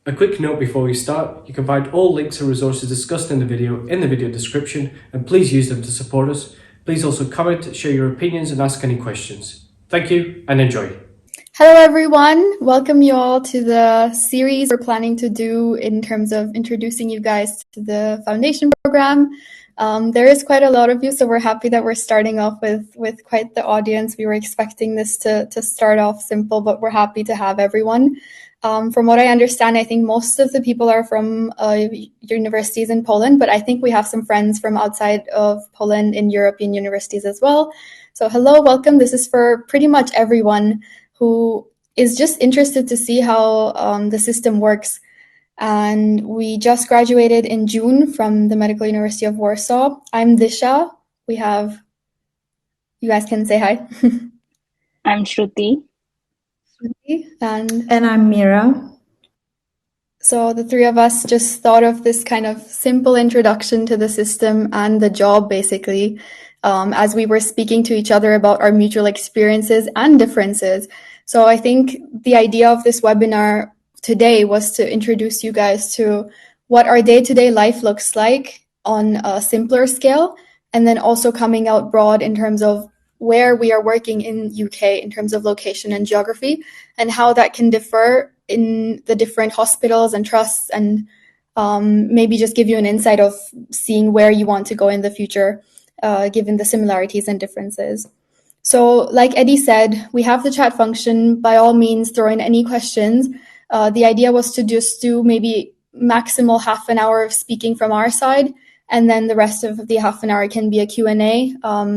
A quick note before we start, you can find all links and resources discussed in the video description, and please use them to support us. Please also comment, share your opinions, and ask any questions. Thank you and enjoy. Hello, everyone. Welcome you all to the series we're planning to do in terms of introducing you guys to the foundation program. There is quite a lot of you, so we're happy that we're starting off with quite the audience. We were expecting this to start off simple, but we're happy to have everyone. From what I understand, I think most of the people are from universities in Poland, but I think we have some friends from outside of Poland in European universities as well. So hello, welcome. This is for pretty much everyone who is just interested to see how the system works. And we just graduated in June from the Medical University of Warsaw. I'm Disha. You guys can say hi. I'm Shruti. And I'm Mira. So the three of us just thought of this kind of simple introduction to the system and the job, basically, as we were speaking to each other about our mutual experiences and differences. So I think the idea of this webinar today was to introduce you guys to what our day-to-day life looks like on a simpler scale, and then also coming out broad in terms of where we are working in UK in terms of location and geography, and how that can differ in the different hospitals and trusts, and maybe just give you an insight of seeing where you want to go in the future, given the similarities and differences. So like Eddie said, we have the chat function. By all means, throw in any questions. The idea was to just do maybe maximal half an hour of speaking from our side, and then the rest of the half an hour can be a Q&A,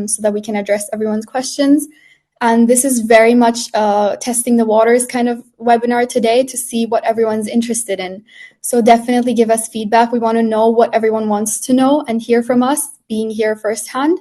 so that we can address everyone's questions. And this is very much testing the waters kind of webinar today to see what everyone's interested in. So definitely give us feedback. We want to know what everyone wants to know and hear from us, being here firsthand.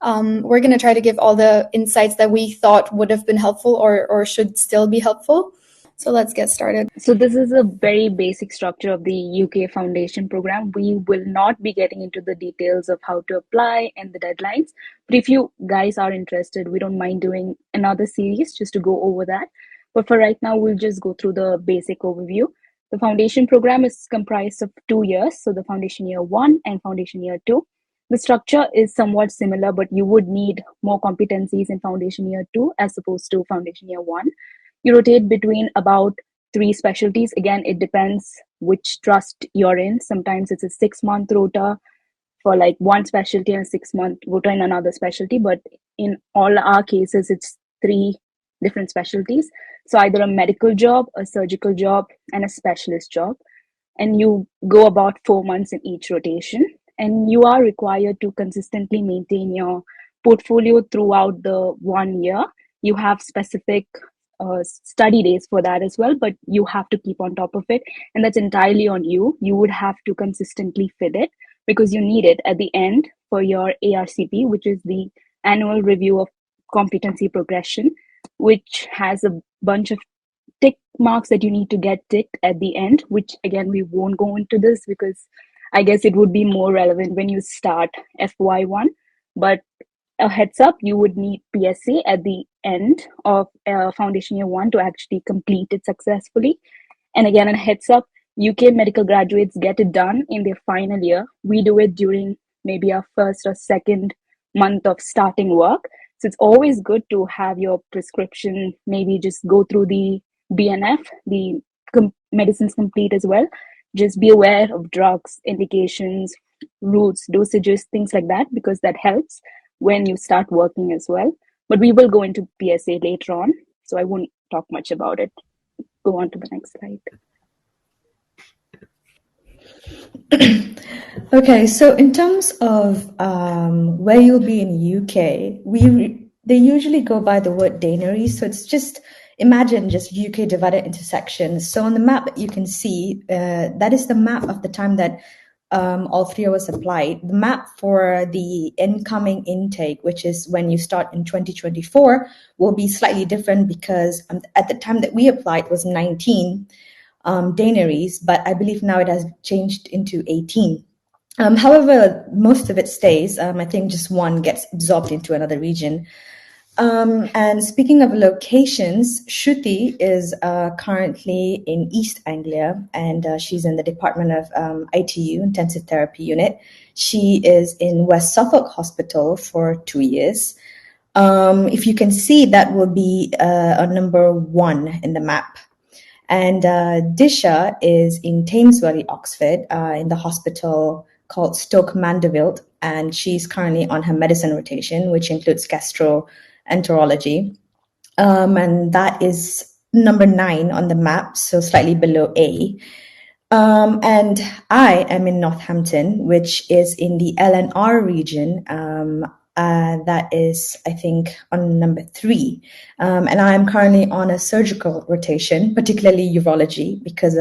We're going to try to give all the insights that we thought would have been helpful or should still be helpful. So let's get started. So this is a very basic structure of the UK Foundation program. We will not be getting into the details of how to apply and the deadlines. But if you guys are interested, we don't mind doing another series just to go over that. But for right now, we'll just go through the basic overview. The foundation program is comprised of 2 years. So the foundation year 1 and foundation year 2. The structure is somewhat similar, but you would need more competencies in foundation year 2 as opposed to foundation year 1. You rotate between about 3 specialties. Again, it depends which trust you're in. Sometimes it's a 6-month rota for like one specialty and a 6-month rota in another specialty. But in all our cases, it's 3 different specialties. So either a medical job, a surgical job, and a specialist job. And you go about 4 months in each rotation. And you are required to consistently maintain your portfolio throughout the 1 year. You have specific study days for that as well, but you have to keep on top of it, and that's entirely on you. You would have to consistently fit it because you need it at the end for your ARCP, which is the annual review of competency progression, which has a bunch of tick marks that you need to get ticked at the end, which again, we won't go into this because I guess it would be more relevant when you start FY1, but a heads up, you would need PSA at the end of foundation year 1 to actually complete it successfully. And again, a heads up, UK medical graduates get it done in their final year. We do it during maybe our first or second month of starting work. So it's always good to have your prescription, maybe just go through the BNF, the medicines complete as well. Just be aware of drugs, indications, routes, dosages, things like that, because that helps when you start working as well. But we will go into PSA later on, so I won't talk much about it. Go on to the next slide. Okay, so in terms of where you'll be in UK, they usually go by the word deanery. So it's just, imagine just UK divided into sections. So on the map that you can see, that is the map of the time that all 3 of us applied. The map for the incoming intake, which is when you start in 2024, will be slightly different because at the time that we applied was 19 deaneries, but I believe now it has changed into 18. However, most of it stays. I think just one gets absorbed into another region. And speaking of locations, Shruti is currently in East Anglia, and she's in the Department of ITU, Intensive Therapy Unit. She is in West Suffolk Hospital for 2 years. If you can see, that will be a number 1 in the map. And Disha is in Thames Valley, Oxford, in the hospital called Stoke Mandeville, and she's currently on her medicine rotation, which includes gastroenterology. And that is number 9 on the map, so slightly below A. And I am in Northampton, which is in the LNR region. That is, I think, on number 3. And I'm currently on a surgical rotation, particularly urology, because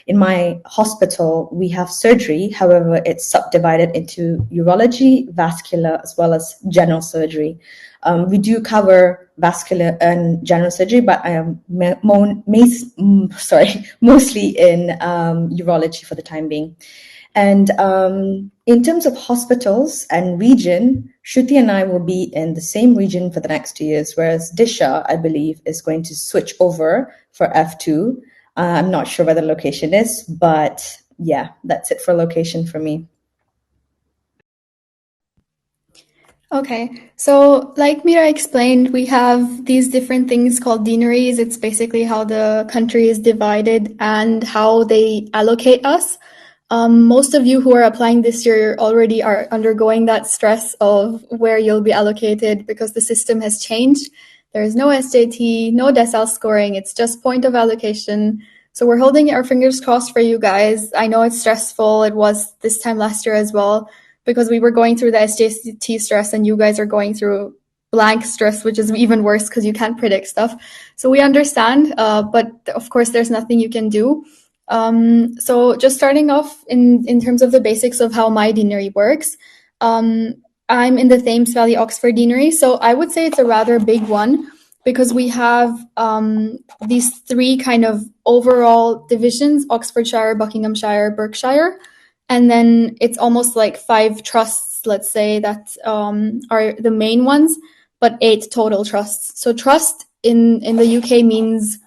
in my hospital, we have surgery. However, it's subdivided into urology, vascular, as well as general surgery. We do cover vascular and general surgery, but I am mostly in urology for the time being. And in terms of hospitals and region, Shruti and I will be in the same region for the next 2 years, whereas Disha, I believe, is going to switch over for F2. I'm not sure where the location is, but yeah, that's it for location for me. Okay, so like Mira explained, we have these different things called deaneries. It's basically how the country is divided and how they allocate us. Most of you who are applying this year already are undergoing that stress of where you'll be allocated because the system has changed. There is no SJT, no decile scoring. It's just point of allocation. So we're holding our fingers crossed for you guys. I know it's stressful. It was this time last year as well because we were going through the SJT stress and you guys are going through blank stress, which is even worse because you can't predict stuff. So we understand, but of course there's nothing you can do. So just starting off in terms of the basics of how my deanery works, I'm in the Thames Valley Oxford Deanery. So I would say it's a rather big one because we have these 3 kind of overall divisions: Oxfordshire, Buckinghamshire, Berkshire. And then it's almost like 5 trusts, let's say, that are the main ones, but 8 total trusts. So trust in the UK means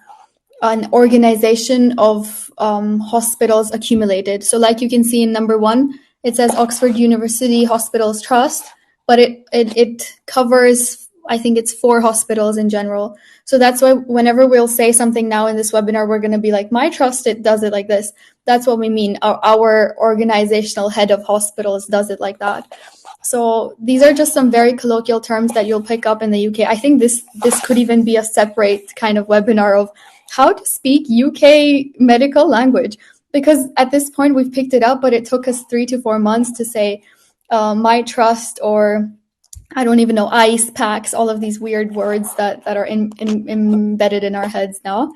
an organization of hospitals accumulated. So like you can see in number 1, it says Oxford University Hospitals Trust, but it covers, I think it's 4 hospitals in general. So that's why whenever we'll say something now in this webinar, we're going to be like, my trust, it does it like this. That's what we mean. Our organizational head of hospitals does it like that. So these are just some very colloquial terms that you'll pick up in the UK. I think this could even be a separate kind of webinar of how to speak UK medical language, because at this point we've picked it up, but it took us 3 to 4 months to say my trust, or I don't even know, ICE, PACS, all of these weird words that are embedded in our heads now.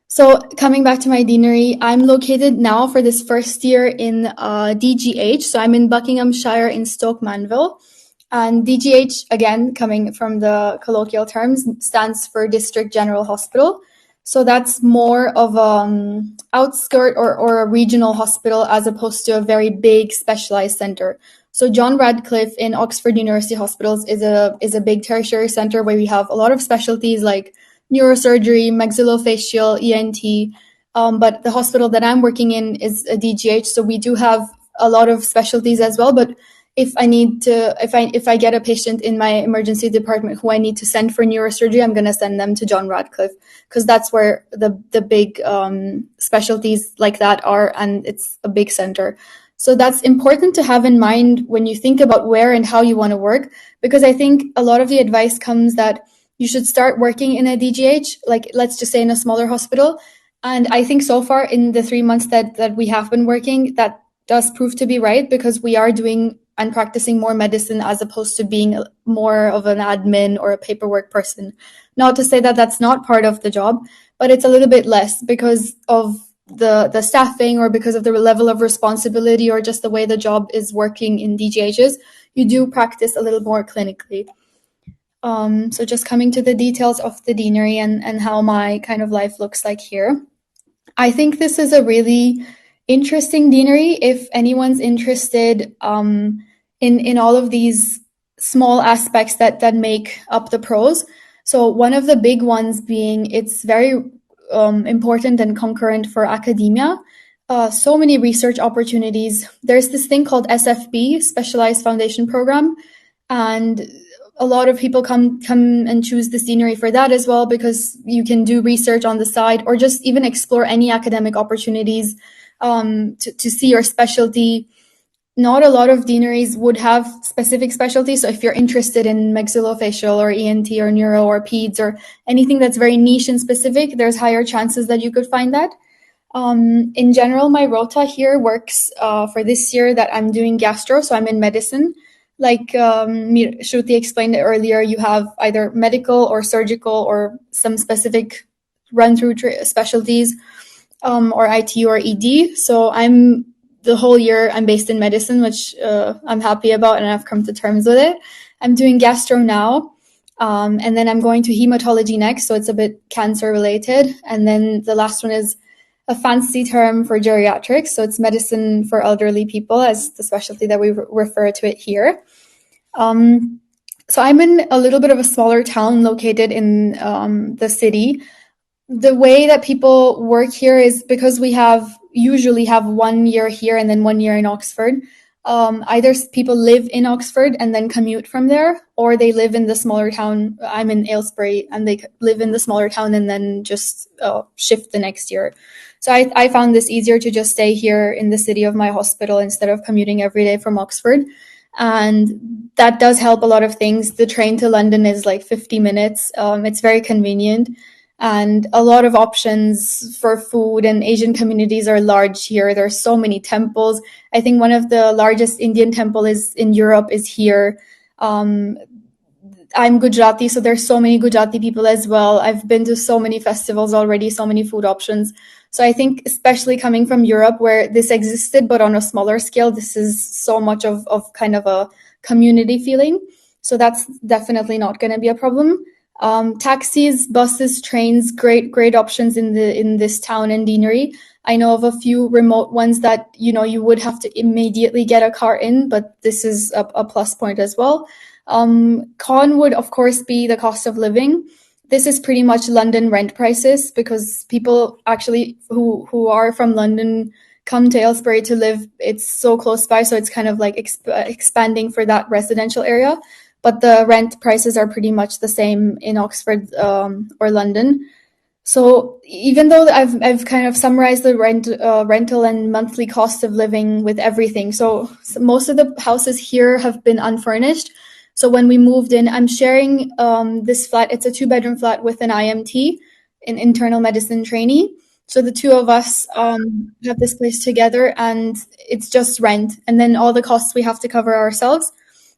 So coming back to my deanery, I'm located now for this first year in DGH. So I'm in Buckinghamshire in Stoke Mandeville. And DGH, again, coming from the colloquial terms, stands for District General Hospital. So that's more of an outskirt or a regional hospital as opposed to a very big specialized center. So John Radcliffe in Oxford University Hospitals is a big tertiary center where we have a lot of specialties like neurosurgery, maxillofacial, ENT. But the hospital that I'm working in is a DGH, so we do have a lot of specialties as well. But if I get a patient in my emergency department who I need to send for neurosurgery, I'm going to send them to John Radcliffe because that's where the big specialties like that are, and it's a big center. So that's important to have in mind when you think about where and how you want to work, because I think a lot of the advice comes that you should start working in a DGH, like let's just say in a smaller hospital. And I think so far in the 3 months that we have been working, that does prove to be right, because we are doing and practicing more medicine as opposed to being more of an admin or a paperwork person. Not to say that that's not part of the job, but it's a little bit less because of the staffing or because of the level of responsibility or just the way the job is working in DGHs. You do practice a little more clinically. So just coming to the details of the deanery and how my kind of life looks like here. I think this is a really interesting deanery if anyone's interested in all of these small aspects that make up the pros. So one of the big ones being it's very important and concurrent for academia. So many research opportunities. There's this thing called SFB, Specialized Foundation Program, and a lot of people come and choose this deanery for that as well, because you can do research on the side or just even explore any academic opportunities to see your specialty. Not a lot of deaneries would have specific specialties. So if you're interested in maxillofacial or ENT or neuro or peds or anything that's very niche and specific, there's higher chances that you could find that. In general, my rota here works for this year that I'm doing gastro, so I'm in medicine. Like Shruti explained it earlier, you have either medical or surgical or some specific run-through specialties, or IT or ED. So the whole year I'm based in medicine, which I'm happy about, and I've come to terms with it. I'm doing gastro now, and then I'm going to hematology next, so it's a bit cancer related. And then the last one is a fancy term for geriatrics, so it's medicine for elderly people as the specialty that we refer to it here. So I'm in a little bit of a smaller town located in the city. The way that people work here is because we usually have 1 year here and then 1 year in Oxford. Either people live in Oxford and then commute from there, or they live in the smaller town. I'm in Aylesbury, and they live in the smaller town and then just shift the next year. So I found this easier to just stay here in the city of my hospital instead of commuting every day from Oxford. And that does help a lot of things. The train to London is like 50 minutes. It's very convenient. And a lot of options for food, and Asian communities are large here. There's so many temples. I think one of the largest Indian temple in Europe is here. I'm Gujarati, so there's so many Gujarati people as well. I've been to so many festivals already, so many food options. So I think especially coming from Europe where this existed, but on a smaller scale, this is so much of kind of a community feeling. So that's definitely not going to be a problem. Taxis, buses, trains, great options in this town and deanery. I know of a few remote ones that, you would have to immediately get a car in, but this is a plus point as well. Con would, of course, be the cost of living. This is pretty much London rent prices, because people actually who are from London come to Aylesbury to live. It's so close by, so it's kind of like expanding for that residential area. But the rent prices are pretty much the same in Oxford or London. So even though I've kind of summarized the rental and monthly cost of living with everything, so most of the houses here have been unfurnished. So when we moved in, I'm sharing this flat. It's a 2-bedroom flat with an IMT, an internal medicine trainee. So the two of us have this place together, and it's just rent. And then all the costs we have to cover ourselves.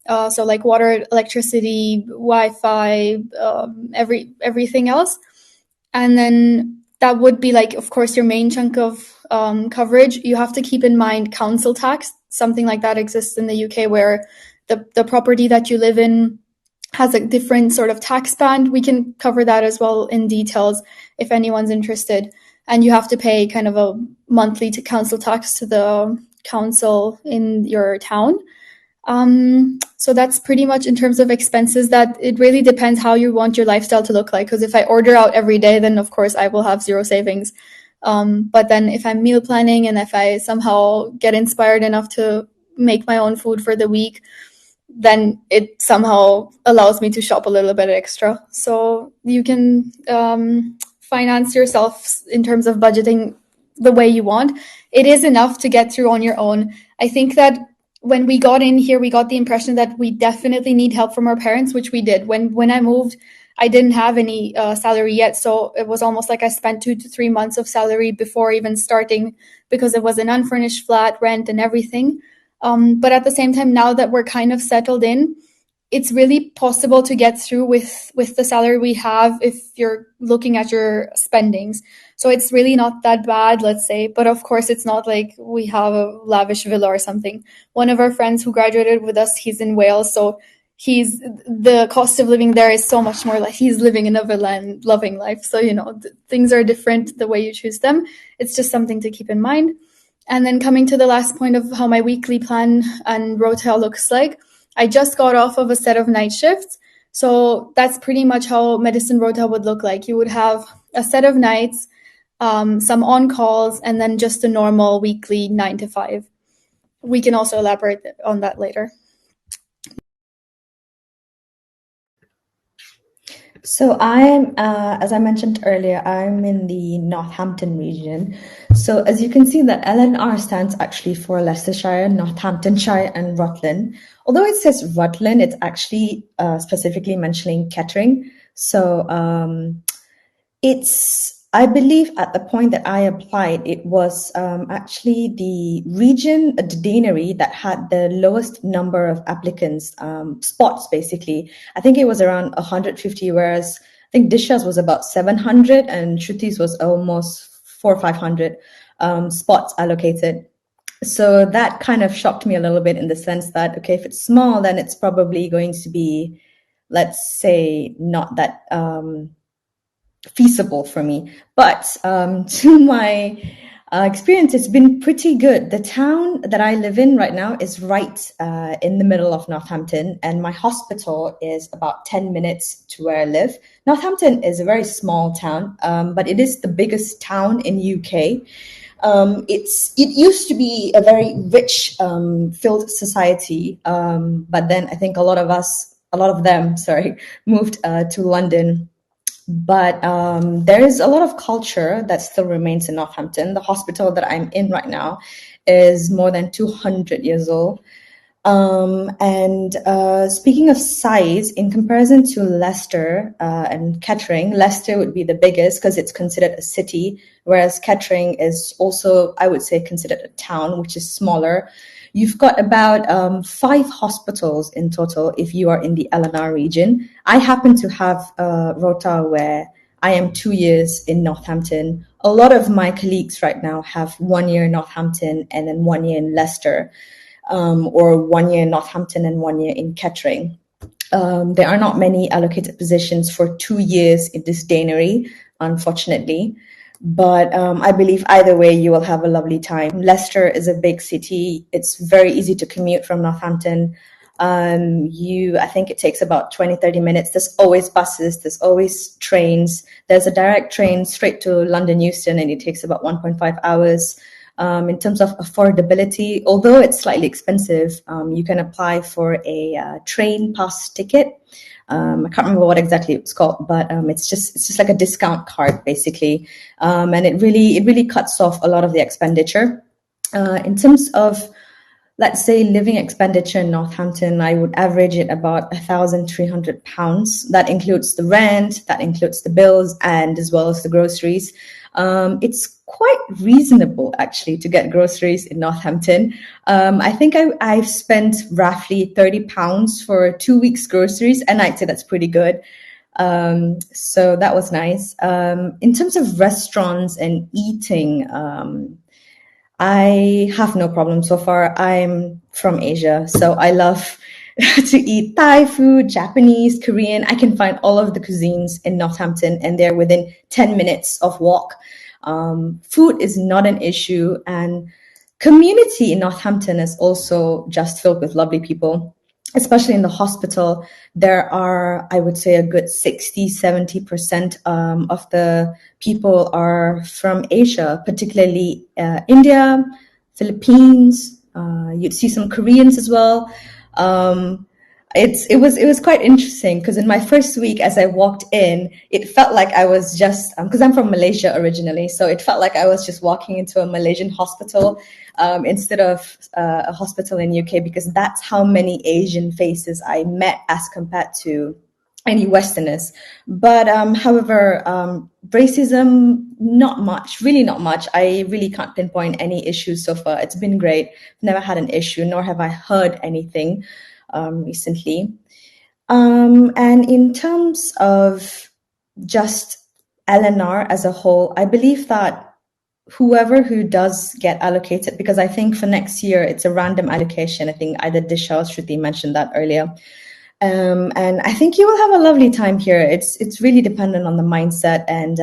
So like water, electricity, Wi-Fi, everything else. And then that would be like, of course, your main chunk of coverage. You have to keep in mind council tax. Something like that exists in the UK, where the property that you live in has a different sort of tax band. We can cover that as well in details if anyone's interested. And you have to pay kind of a monthly council tax to the council in your town. So that's pretty much in terms of expenses. That it really depends how you want your lifestyle to look like. Because if I order out every day, then of course I will have zero savings. But then if I'm meal planning, and if I somehow get inspired enough to make my own food for the week, then it somehow allows me to shop a little bit extra. So you can finance yourself in terms of budgeting the way you want. It is enough to get through on your own. I think that when we got in here, we got the impression that we definitely need help from our parents, which we did. When I moved, I didn't have any salary yet. So it was almost like I spent 2 to 3 months of salary before even starting, because it was an unfurnished flat, rent and everything. But at the same time, now that we're kind of settled in, it's really possible to get through with the salary we have if you're looking at your spendings. So it's really not that bad, let's say. But of course, it's not like we have a lavish villa or something. One of our friends who graduated with us, he's in Wales. So the cost of living there is so much more like he's living in a villa and loving life. So, things are different the way you choose them. It's just something to keep in mind. And then coming to the last point of how my weekly plan and rota looks like, I just got off of a set of night shifts. So that's pretty much how medicine rota would look like. You would have a set of nights, some on calls, and then just a normal weekly 9 to 5. We can also elaborate on that later. So I'm, as I mentioned earlier, I'm in the Northampton region. So as you can see, that LNR stands actually for Leicestershire, Northamptonshire, and Rutland. Although it says Rutland, it's actually specifically mentioning Kettering. So I believe at the point that I applied, it was actually the region, the deanery that had the lowest number of applicants, spots basically. I think it was around 150, whereas I think Disha's was about 700 and Shruti's was almost 400 or 500 spots allocated. So that kind of shocked me a little bit in the sense that, okay, if it's small, then it's probably going to be, let's say, not that feasible for me. But to my experience, it's been pretty good. The town that I live in right now is right in the middle of Northampton, and my hospital is about 10 minutes to where I live. Northampton is a very small town, but it is the biggest town in UK. It used to be a very rich, filled society, but then I think a lot of them, moved to London. But there is a lot of culture that still remains in Northampton. The hospital that I'm in right now is more than 200 years old. And speaking of size, in comparison to Leicester and Kettering, Leicester would be the biggest because it's considered a city, whereas Kettering is also, I would say, considered a town, which is smaller. You've got about 5 hospitals in total if you are in the LNR region. I happen to have a rota where I am 2 years in Northampton. A lot of my colleagues right now have 1 year in Northampton and then 1 year in Leicester, or 1 year in Northampton and 1 year in Kettering. There are not many allocated positions for 2 years in this deanery, unfortunately. But I believe either way, you will have a lovely time. Leicester is a big city. It's very easy to commute from Northampton. I think it takes about 20, 30 minutes. There's always buses. There's always trains. There's a direct train straight to London Euston, and it takes about 1.5 hours. In terms of affordability, although it's slightly expensive, you can apply for a train pass ticket. I can't remember what exactly it's called, but it's just like a discount card basically, and it really cuts off a lot of the expenditure. In terms of, let's say, living expenditure in Northampton, I would average it about £1,300. That includes the rent, that includes the bills, and as well as the groceries. It's quite reasonable actually to get groceries in Northampton. I think I've spent roughly £30 for 2 weeks groceries, and I'd say that's pretty good. So that was nice. In terms of restaurants and eating, I have no problem so far. I'm from Asia, so I love to eat Thai food, Japanese, Korean. I can find all of the cuisines in Northampton, and they're within 10 minutes of walk. Food is not an issue, and community in Northampton is also just filled with lovely people, especially in the hospital. There are, I would say, a good 60-70% of the people are from Asia, particularly India, Philippines. You'd see some Koreans as well. It was quite interesting because in my first week, as I walked in, it felt like I was just, because I'm from Malaysia originally, so it felt like I was just walking into a Malaysian hospital instead of a hospital in UK, because that's how many Asian faces I met as compared to any Westerners. But however, racism, not much, really not much. I really can't pinpoint any issues so far. It's been great. Never had an issue, nor have I heard anything recently. And in terms of just LNR as a whole, I believe that whoever who does get allocated, because I think for next year it's a random allocation. I think either Disha or Shruti mentioned that earlier. And I think you will have a lovely time here. It's really dependent on the mindset, and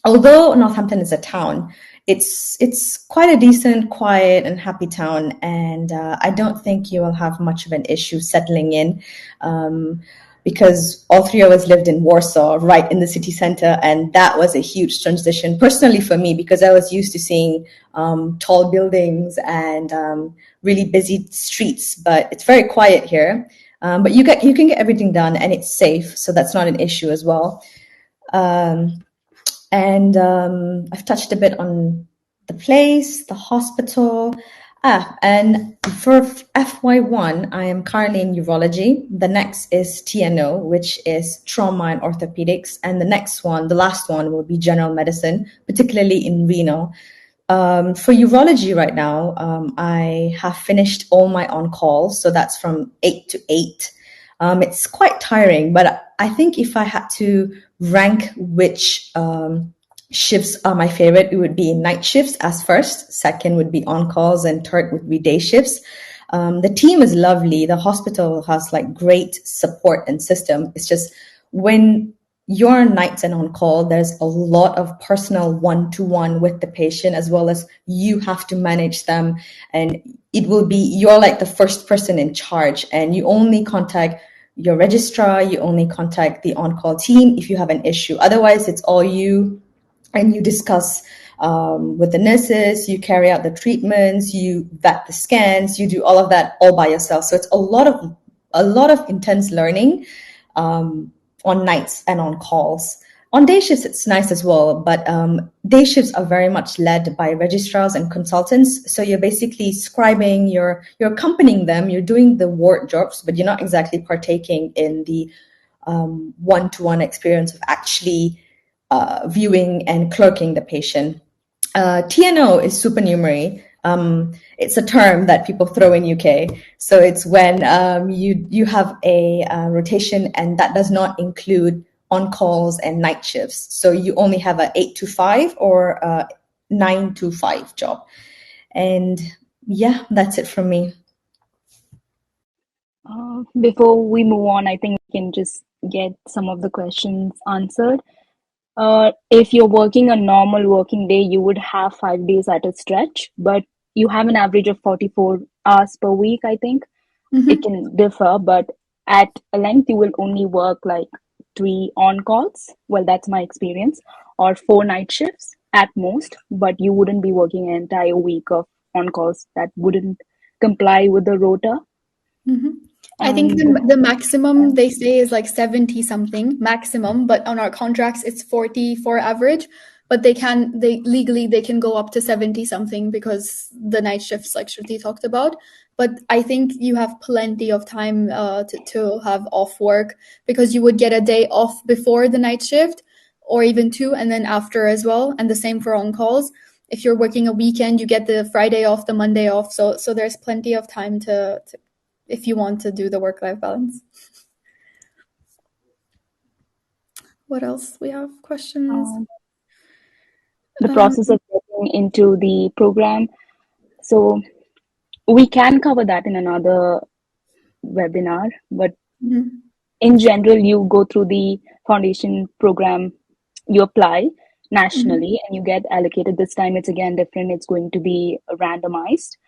although Northampton is a town, it's quite a decent, quiet, and happy town, and I don't think you will have much of an issue settling in, because all three of us lived in Warsaw, right in the city center, and that was a huge transition personally for me because I was used to seeing tall buildings and really busy streets, but it's very quiet here. But you can get everything done, and it's safe, so that's not an issue as well. And I've touched a bit on the place, the hospital. And for FY1, I am currently in urology. The next is TNO, which is trauma and orthopedics. And the next one, the last one, will be general medicine, particularly in renal. For urology right now, I have finished all my on-calls. So that's from 8 to 8. It's quite tiring, but I think if I had to rank which shifts are my favorite, it would be night shifts as first, second would be on calls, and third would be day shifts. The team is lovely. The hospital has like great support and system. It's just when you're on nights and on call, there's a lot of personal one-to-one with the patient, as well as you have to manage them. And it will be, you're like the first person in charge, and you only contact your registrar, you only contact the on-call team if you have an issue. Otherwise, it's all you, and you discuss with the nurses, you carry out the treatments, you vet the scans, you do all of that all by yourself. So it's a lot of intense learning on nights and on calls. On day shifts, it's nice as well, but day shifts are very much led by registrars and consultants. So you're basically scribing, you're accompanying them, you're doing the ward jobs, but you're not exactly partaking in the one-to-one experience of actually viewing and clerking the patient. TNO is supernumerary. It's a term that people throw in UK. So it's when you have a rotation, and that does not include on calls and night shifts. So you only have a 8 to 5 or a 9 to 5 job. And yeah, that's it from me. Before we move on, I think we can just get some of the questions answered. If you're working a normal working day, you would have 5 days at a stretch, but you have an average of 44 hours per week, I think. Mm-hmm. It can differ, but at a length, you will only work like 3 on calls. Well, that's my experience, or 4 night shifts at most, but you wouldn't be working an entire week of on calls. That wouldn't comply with the rota. Mm-hmm. I think the maximum they say is like 70 something maximum, but on our contracts it's 44 average, but they legally can go up to 70 something because the night shifts like Shruti talked about. But I think you have plenty of time to have off work, because you would get a day off before the night shift, or even 2, and then after as well. And the same for on calls. If you're working a weekend, you get the Friday off, the Monday off. So there's plenty of time to if you want to do the work-life balance. What else? We have questions. The process of getting into the program. So we can cover that in another webinar, but in general, you go through the foundation program, you apply nationally, and you get allocated. This time it's again different. It's going to be randomized.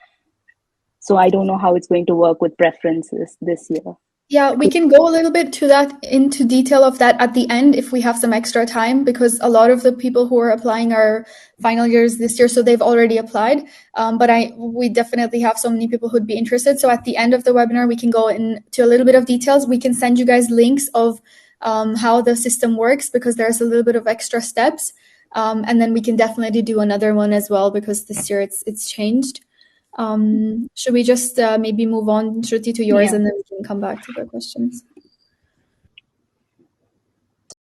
So I don't know how it's going to work with preferences this year. Yeah, we can go a little bit into detail of that at the end if we have some extra time, because a lot of the people who are applying are final years this year, so they've already applied. But we definitely have so many people who'd be interested. So at the end of the webinar, we can go into a little bit of details. We can send you guys links of how the system works, because there's a little bit of extra steps. And then we can definitely do another one as well, because this year it's changed. Should we just maybe move on, Shruti, to yours, and then we can come back to the questions?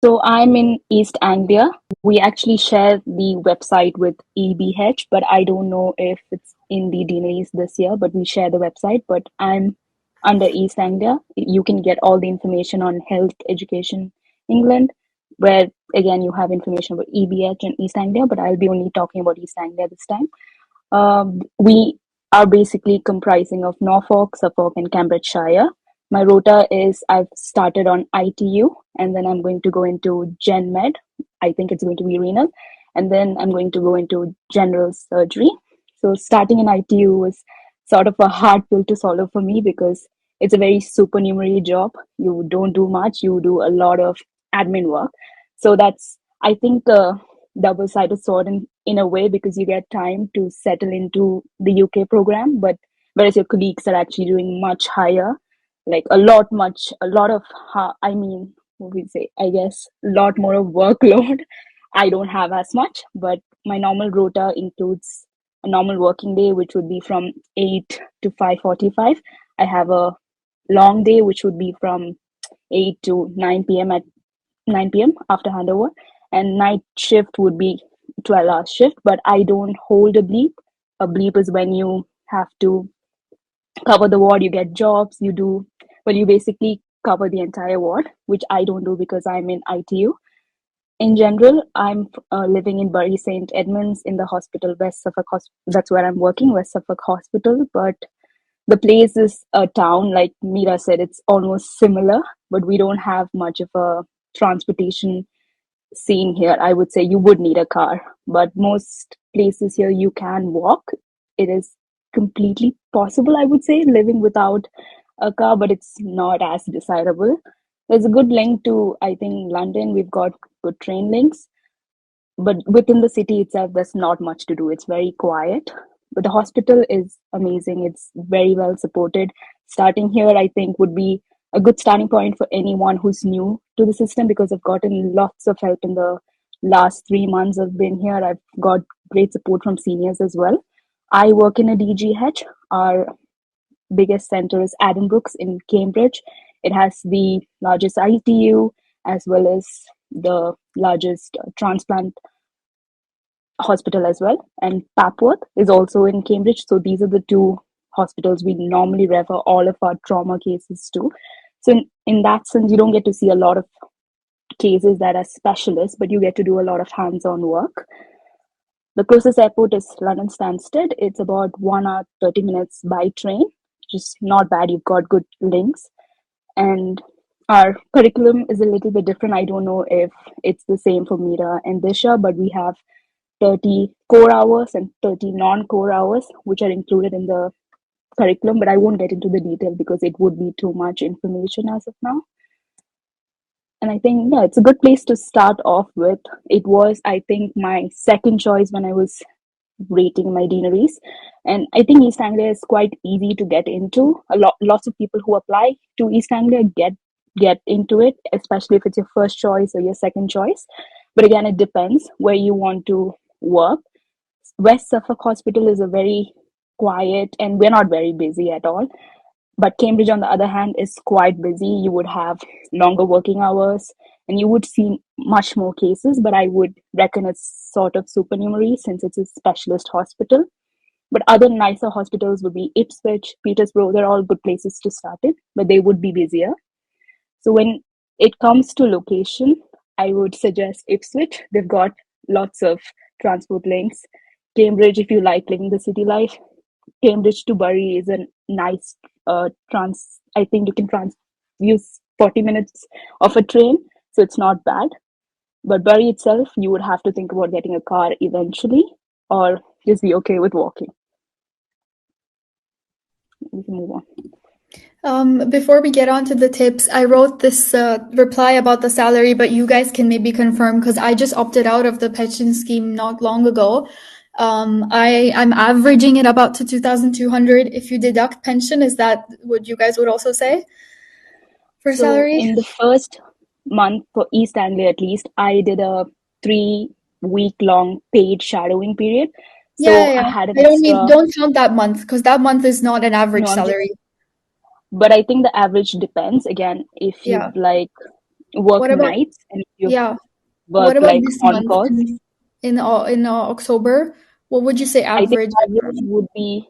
So I'm in East Anglia. We actually share the website with EBH, but I don't know if it's in the deaneries this year, but we share the website. But I'm under East Anglia. You can get all the information on Health Education England, where again you have information about EBH and East Anglia, but I'll be only talking about East Anglia this time. We are basically comprising of Norfolk, Suffolk, and Cambridgeshire. My rota is I've started on ITU, and then I'm going to go into Gen Med. I think it's going to be renal. and then I'm going to go into general surgery. So starting in ITU was sort of a hard pill to swallow for me because it's a very supernumerary job. You don't do much, you do a lot of admin work. So that's, I think, a double-sided sword in a way, because you get time to settle into the UK program, but whereas your colleagues are actually doing much higher, like a lot of, I mean, what we say, I guess, a lot more of workload. I don't have as much, but my normal rota includes a normal working day, which would be from 8 to 5:45. I have a long day, which would be from 8 to 9 p.m. at 9 p.m. after handover, and night shift would be 12-hour shift. But I don't hold a bleep. A bleep is when you have to cover the ward, you get jobs, you do, well, you basically cover the entire ward, which I don't do because I'm in ITU. In general, I'm living in Bury St. Edmunds in the hospital, West Suffolk Hospital. That's where I'm working, West Suffolk Hospital. But the place is a town, like Mira said, it's almost similar, but we don't have much of a transportation scene here. I would say you would need a car, but most places here you can walk. It is completely possible, I would say, living without a car, but it's not as desirable. There's a good link to, I think, London. We've got good train links, but within the city itself, there's not much to do. It's very quiet, but the hospital is amazing. It's very well supported. Starting here, I think, would be a good starting point for anyone who's new to the system, because I've gotten lots of help in the last 3 months I've been here. I've got great support from seniors as well. I work in a DGH. Our biggest center is Addenbrooke's in Cambridge. It has the largest ITU as well as the largest transplant hospital as well. And Papworth is also in Cambridge. So these are the two hospitals we normally refer all of our trauma cases to. So in that sense, you don't get to see a lot of cases that are specialists, but you get to do a lot of hands-on work. The closest airport is London Stansted. It's about 1 hour, 30 minutes by train, just not bad. You've got good links. And our curriculum is a little bit different. I don't know if it's the same for Mira and Disha, but we have 30 core hours and 30 non-core hours, which are included in the curriculum, but I won't get into the detail because it would be too much information as of now. And I think, yeah, it's a good place to start off with. It was, I think, my second choice when I was rating my deaneries. And I think East Anglia is quite easy to get into. Lots of people who apply to East Anglia get into it, especially if it's your first choice or your second choice. But again, it depends where you want to work. West Suffolk Hospital is a very quiet, and we're not very busy at all. But Cambridge, on the other hand, is quite busy. You would have longer working hours and you would see much more cases, but I would reckon it's sort of supernumerary since it's a specialist hospital. But other nicer hospitals would be Ipswich, Peterborough. They're all good places to start it, but they would be busier. So when it comes to location, I would suggest Ipswich. They've got lots of transport links. Cambridge, if you like living the city life, Cambridge to Bury is a nice I think you can use 40 minutes of a train, so it's not bad. But Bury itself, you would have to think about getting a car eventually, or just be okay with walking. We can move on. Before we get on to the tips, I wrote this reply about the salary, but you guys can maybe confirm because I just opted out of the pension scheme not long ago. I'm averaging it about to 2,200. If you deduct pension, is that what you guys would also say for salary? In the first month for East Anglia, at least, I did a 3-week-long paid shadowing period. So Yeah. I had an don't count that month because that month is not an average salary. But I think the average depends. Again, if you work nights and you work like on calls. In October, what would you say average? I think average would be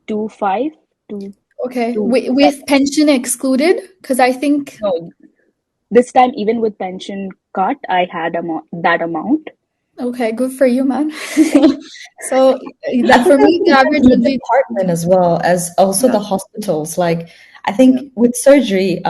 2.5 to. Okay, with pension excluded, because I think no, this time even with pension cut, I had that amount. Okay, good for you, man. So that for me, the average would be department as well as also the hospitals. Like I think with surgery,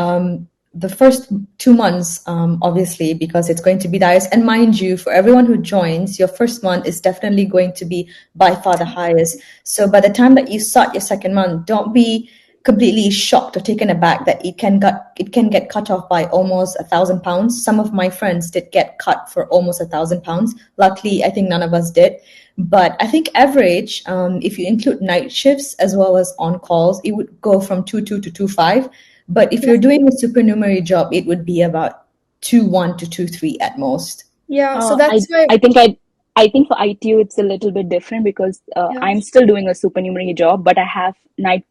the first 2 months, obviously, because it's going to be the highest. And mind you, for everyone who joins, your first month is definitely going to be by far the highest. So by the time that you start your second month, don't be completely shocked or taken aback that it can get cut off by almost £1,000. Some of my friends did get cut for almost £1,000. Luckily, I think none of us did. But I think average, if you include night shifts as well as on calls, it would go from 2.2 to 2.5. But if you're doing a supernumerary job, it would be about 2.1 to 2.3 at most. Yeah, so that's why. I think for ITU it's a little bit different because Yeah. I'm still doing a supernumerary job, but I have night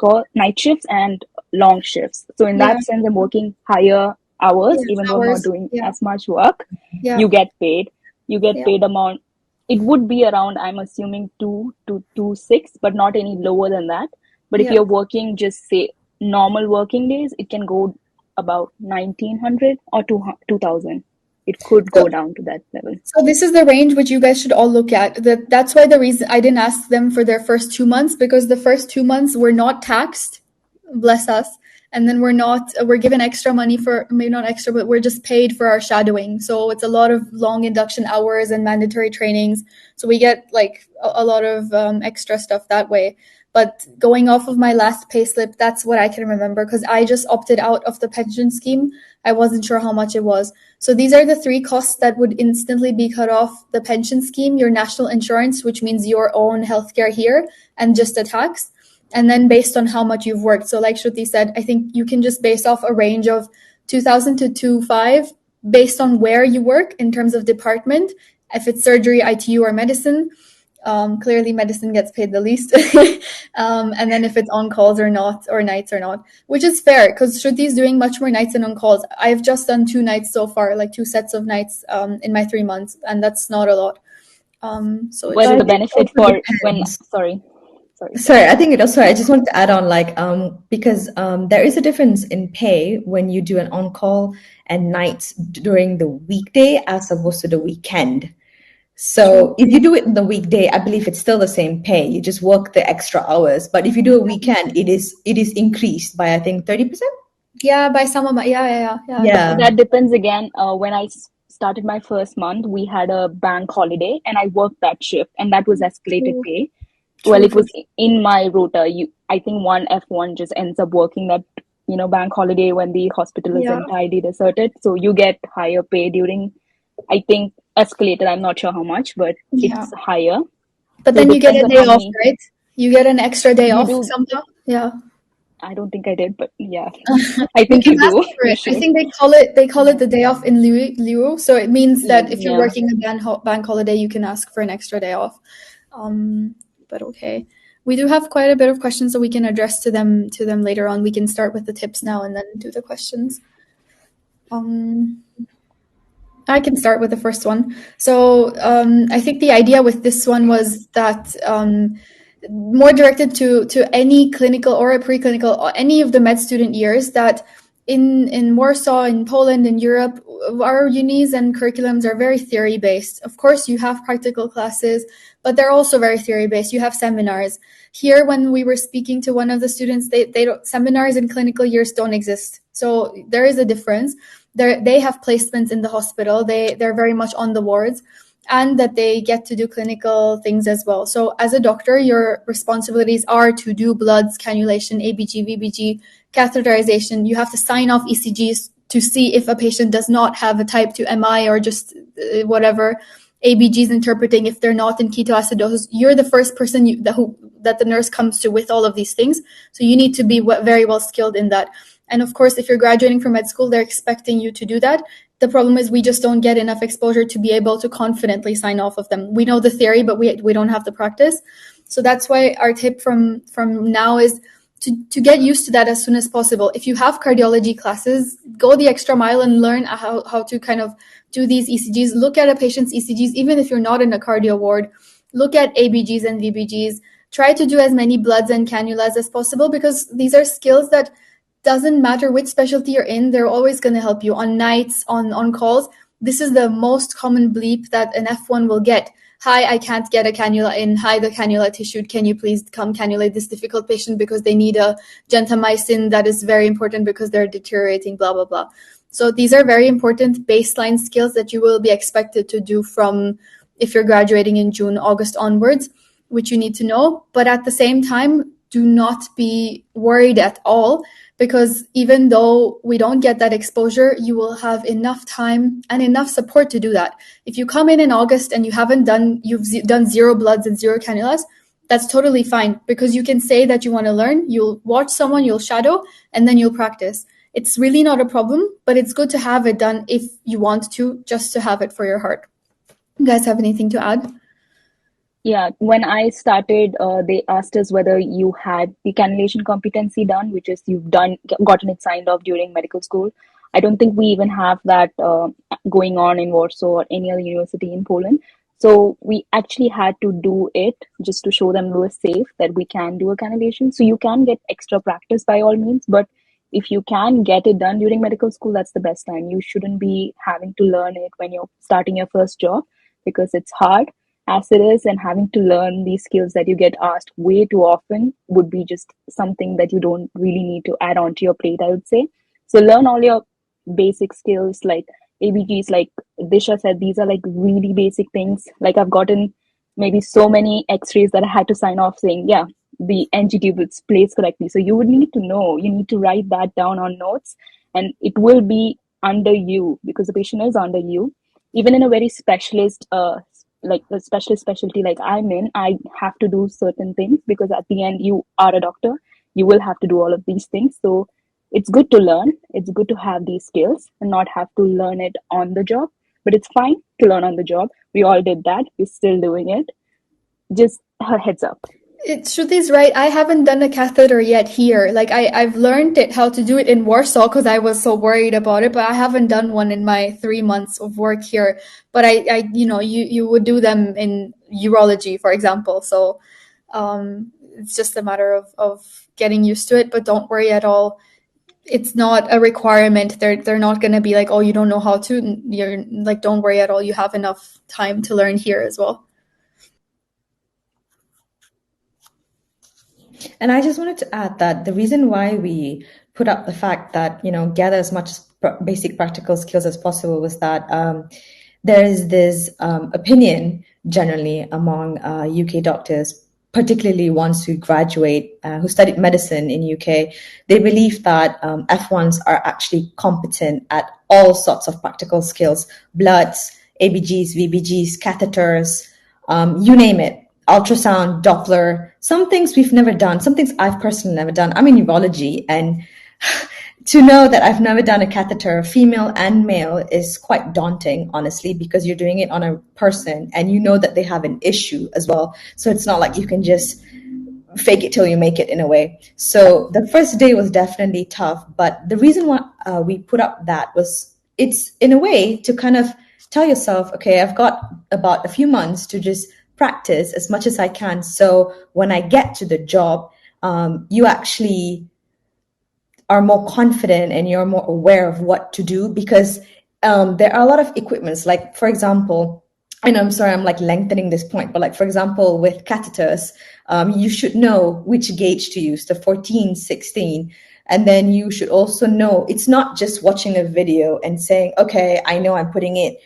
shifts and long shifts. So in Yeah. that sense, I'm working higher hours, Yes, even though I'm not hours. doing Yeah. as much work. Yeah. You get paid. You get Yeah. paid amount. It would be around, I'm assuming 2 to 2.6, but not any lower than that. But if Yeah. you're working just say normal working days, it can go about 1,900 or 2,000. It could go down to that level. So this is the range which you guys should all look at. That's why the reason I didn't ask them for their first 2 months, because the first 2 months we're not taxed, bless us, and then we're given extra money for, maybe not extra, but we're just paid for our shadowing. So it's a lot of long induction hours and mandatory trainings. So we get like a lot of extra stuff that way. But going off of my last payslip, that's what I can remember, because I just opted out of the pension scheme. I wasn't sure how much it was. So these are the 3 costs that would instantly be cut off: the pension scheme, your national insurance, which means your own healthcare here, and just a tax. And then based on how much you've worked. So like Shruti said, I think you can just base off a range of 2,000 to 2.5 based on where you work in terms of department. If it's surgery, ITU, or medicine, clearly medicine gets paid the least. And then if it's on calls or not, or nights or not, which is fair because Shruti is doing much more nights than on calls. I've just done 2 nights so far, like 2 sets of nights in my 3 months, and that's not a lot. So it's Well, the it benefit also for when depends. sorry. Sorry, I think it also, I just wanted to add on, like, because there is a difference in pay when you do an on-call and nights during the weekday as opposed to the weekend. So if you do it in the weekday, I believe it's still the same pay. You just work the extra hours. But if you do a weekend, it is increased by, I think, 30%. Yeah, by some amount. Yeah. Yeah. That depends again. When I started my first month, we had a bank holiday and I worked that shift and that was escalated True. pay. True, Well, it true, was in my rota. I think one F1 just ends up working that, bank holiday when the hospital is Yeah. entirely deserted. So you get higher pay during, I think, escalated. I'm not sure how much, but Yeah. it's higher. But So then it you get a depends on day how off, many. right? You get an extra day You off do. somehow. Yeah. I don't think I did, but yeah, I You think can you ask do. for You it. I should. think they call it the day off in lieu. So it means that if you're Yeah. working a bank holiday, you can ask for an extra day off. But okay. We do have quite a bit of questions, so we can address to them later on. We can start with the tips now and then do the questions. I can start with the first one. So I think the idea with this one was that more directed to any clinical or a preclinical or any of the med student years, that in Warsaw, in Poland, in Europe, our unis and curriculums are very theory based. Of course, you have practical classes, but they're also very theory based. You have seminars. Here, when we were speaking to one of the students, they don't, seminars in clinical years don't exist. So there is a difference. They have placements in the hospital. They're very much on the wards, and that they get to do clinical things as well. So as a doctor, your responsibilities are to do bloods, cannulation, ABG, VBG, catheterization. You have to sign off ECGs to see if a patient does not have a type 2 MI or just whatever. ABGs interpreting if they're not in ketoacidosis. You're the first person that the nurse comes to with all of these things. So you need to be very well skilled in that. And of course, if you're graduating from med school, they're expecting you to do that. The problem is we just don't get enough exposure to be able to confidently sign off of them. We know the theory, but we don't have the practice. So that's why our tip from now is to get used to that as soon as possible. If you have cardiology classes, go the extra mile and learn how to kind of do these ECGs. Look at a patient's ECGs, even if you're not in a cardio ward. Look at ABGs and VBGs. Try to do as many bloods and cannulas as possible, because these are skills that doesn't matter which specialty you're in, they're always going to help you on nights, on calls. This is the most common bleep that an F1 will get. Hi, I can't get a cannula in. Hi, the cannula tissued. Can you please come cannulate this difficult patient because they need a gentamicin that is very important because they're deteriorating, blah, blah, blah. So these are very important baseline skills that you will be expected to do from if you're graduating in June, August onwards, which you need to know. But at the same time, do not be worried at all, because even though we don't get that exposure, you will have enough time and enough support to do that. If you come in August and you've done 0 bloods and 0 cannulas, that's totally fine, because you can say that you want to learn, you'll watch someone, you'll shadow, and then you'll practice. It's really not a problem, but it's good to have it done if you want to, just to have it for your heart. You guys have anything to add? Yeah, when I started, they asked us whether you had the cannulation competency done, which is gotten it signed off during medical school. I don't think we even have that going on in Warsaw or any other university in Poland. So we actually had to do it just to show them we were safe, that we can do a cannulation. So you can get extra practice by all means, but if you can get it done during medical school, that's the best time. You shouldn't be having to learn it when you're starting your first job, because it's hard as it is, and having to learn these skills that you get asked way too often would be just something that you don't really need to add on to your plate, I would say. So learn all your basic skills like ABGs, like Disha said, these are like really basic things. Like I've gotten maybe so many x-rays that I had to sign off saying, yeah, the NG tube is placed correctly. So you would need to know, you need to write that down on notes, and it will be under you because the patient is under you. Even in a very specialist, like a specialist specialty like I'm in, I have to do certain things because at the end you are a doctor. You will have to do all of these things. So it's good to learn. It's good to have these skills and not have to learn it on the job. But it's fine to learn on the job. We all did that. We're still doing it. Just a heads up. Shruti's right. I haven't done a catheter yet here. Like I've learned how to do it in Warsaw because I was so worried about it, but I haven't done one in my 3 months of work here. But you would do them in urology, for example. So it's just a matter of getting used to it. But don't worry at all. It's not a requirement. They're not going to be like, oh, you don't know how to. You're like, don't worry at all. You have enough time to learn here as well. And I just wanted to add that the reason why we put up the fact that, gather as much basic practical skills as possible was that there is this opinion generally among UK doctors, particularly ones who graduate, who studied medicine in UK. They believe that F1s are actually competent at all sorts of practical skills: bloods, ABGs, VBGs, catheters, you name it. Ultrasound, Doppler, some things we've never done, some things I've personally never done. I'm in urology, and to know that I've never done a catheter, female and male, is quite daunting, honestly, because you're doing it on a person and you know that they have an issue as well. So it's not like you can just fake it till you make it in a way. So the first day was definitely tough, but the reason why we put up that was, it's in a way to kind of tell yourself, okay, I've got about a few months to just practice as much as I can. So when I get to the job, you actually are more confident and you're more aware of what to do, because there are a lot of equipments. Like, for example, and I'm sorry, I'm like lengthening this point, but like, for example, with catheters, you should know which gauge to use, the 14, 16. And then you should also know, it's not just watching a video and saying, okay, I know I'm putting it,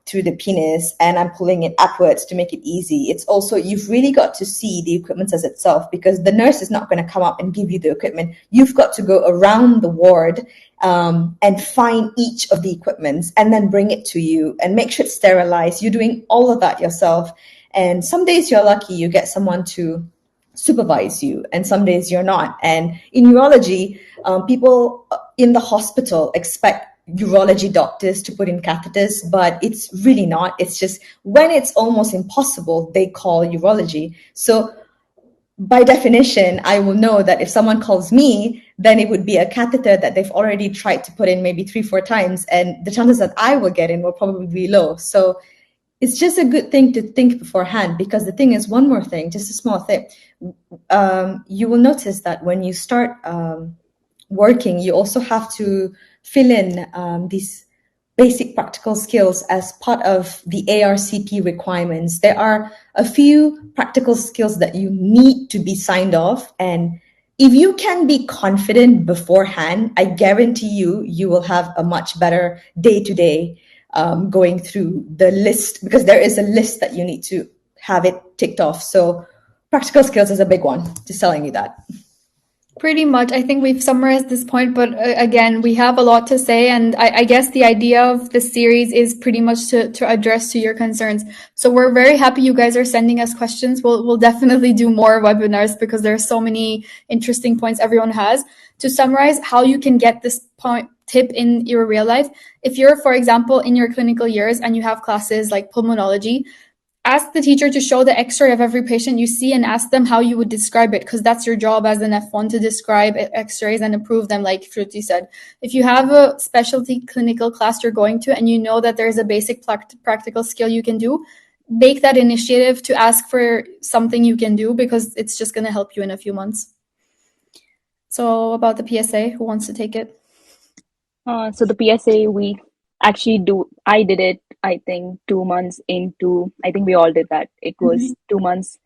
through the penis and I'm pulling it upwards to make it easy. It's also, you've really got to see the equipment as itself, because the nurse is not going to come up and give you the equipment. You've got to go around the ward and find each of the equipments and then bring it to you and make sure it's sterilized. You're doing all of that yourself. And some days you're lucky, you get someone to supervise you, and some days you're not. And in urology, people in the hospital expect urology doctors to put in catheters, but it's really not. It's just when it's almost impossible, they call urology. So by definition, I will know that if someone calls me, then it would be a catheter that they've already tried to put in maybe 3-4 times, and the chances that I will get in will probably be low. So it's just a good thing to think beforehand, because the thing is, one more thing, just a small thing. You will notice that when you start working, you also have to fill in these basic practical skills as part of the ARCP requirements. There are a few practical skills that you need to be signed off, and if you can be confident beforehand, I guarantee you will have a much better day to day going through the list, because there is a list that you need to have it ticked off. So practical skills is a big one, just telling you that. Pretty much. I think we've summarized this point, but again, we have a lot to say. And I guess the idea of this series is pretty much to address to your concerns. So we're very happy you guys are sending us questions. We'll definitely do more webinars because there are so many interesting points everyone has. To summarize how you can get this point tip in your real life. If you're, for example, in your clinical years and you have classes like pulmonology, ask the teacher to show the x-ray of every patient you see and ask them how you would describe it, because that's your job as an F1 to describe x-rays and improve them, like Shruti said. If you have a specialty clinical class you're going to and you know that there's a basic practical skill you can do, make that initiative to ask for something you can do, because it's just going to help you in a few months. So about the PSA, who wants to take it? So the PSA, we actually I did it, I think 2 months into, I think we all did that. It was 2 months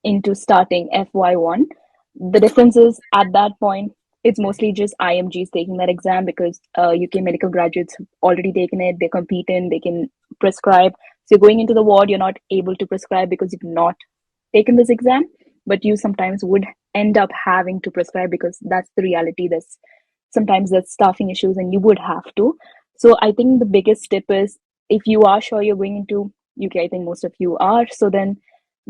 into starting FY1. The difference is at that point, it's mostly just IMGs taking that exam, because UK medical graduates have already taken it, they compete in, they can prescribe. So you're going into the ward, you're not able to prescribe because you've not taken this exam, but you sometimes would end up having to prescribe because that's the reality. Sometimes there's staffing issues and you would have to. So I think the biggest tip is, if you are sure you're going into UK, I think most of you are, so then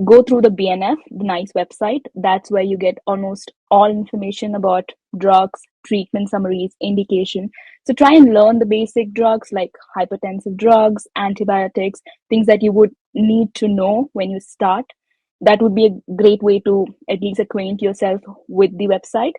go through the BNF, the NICE website. That's where you get almost all information about drugs, treatment summaries, indication. So try and learn the basic drugs like hypertensive drugs, antibiotics, things that you would need to know when you start. That would be a great way to at least acquaint yourself with the website.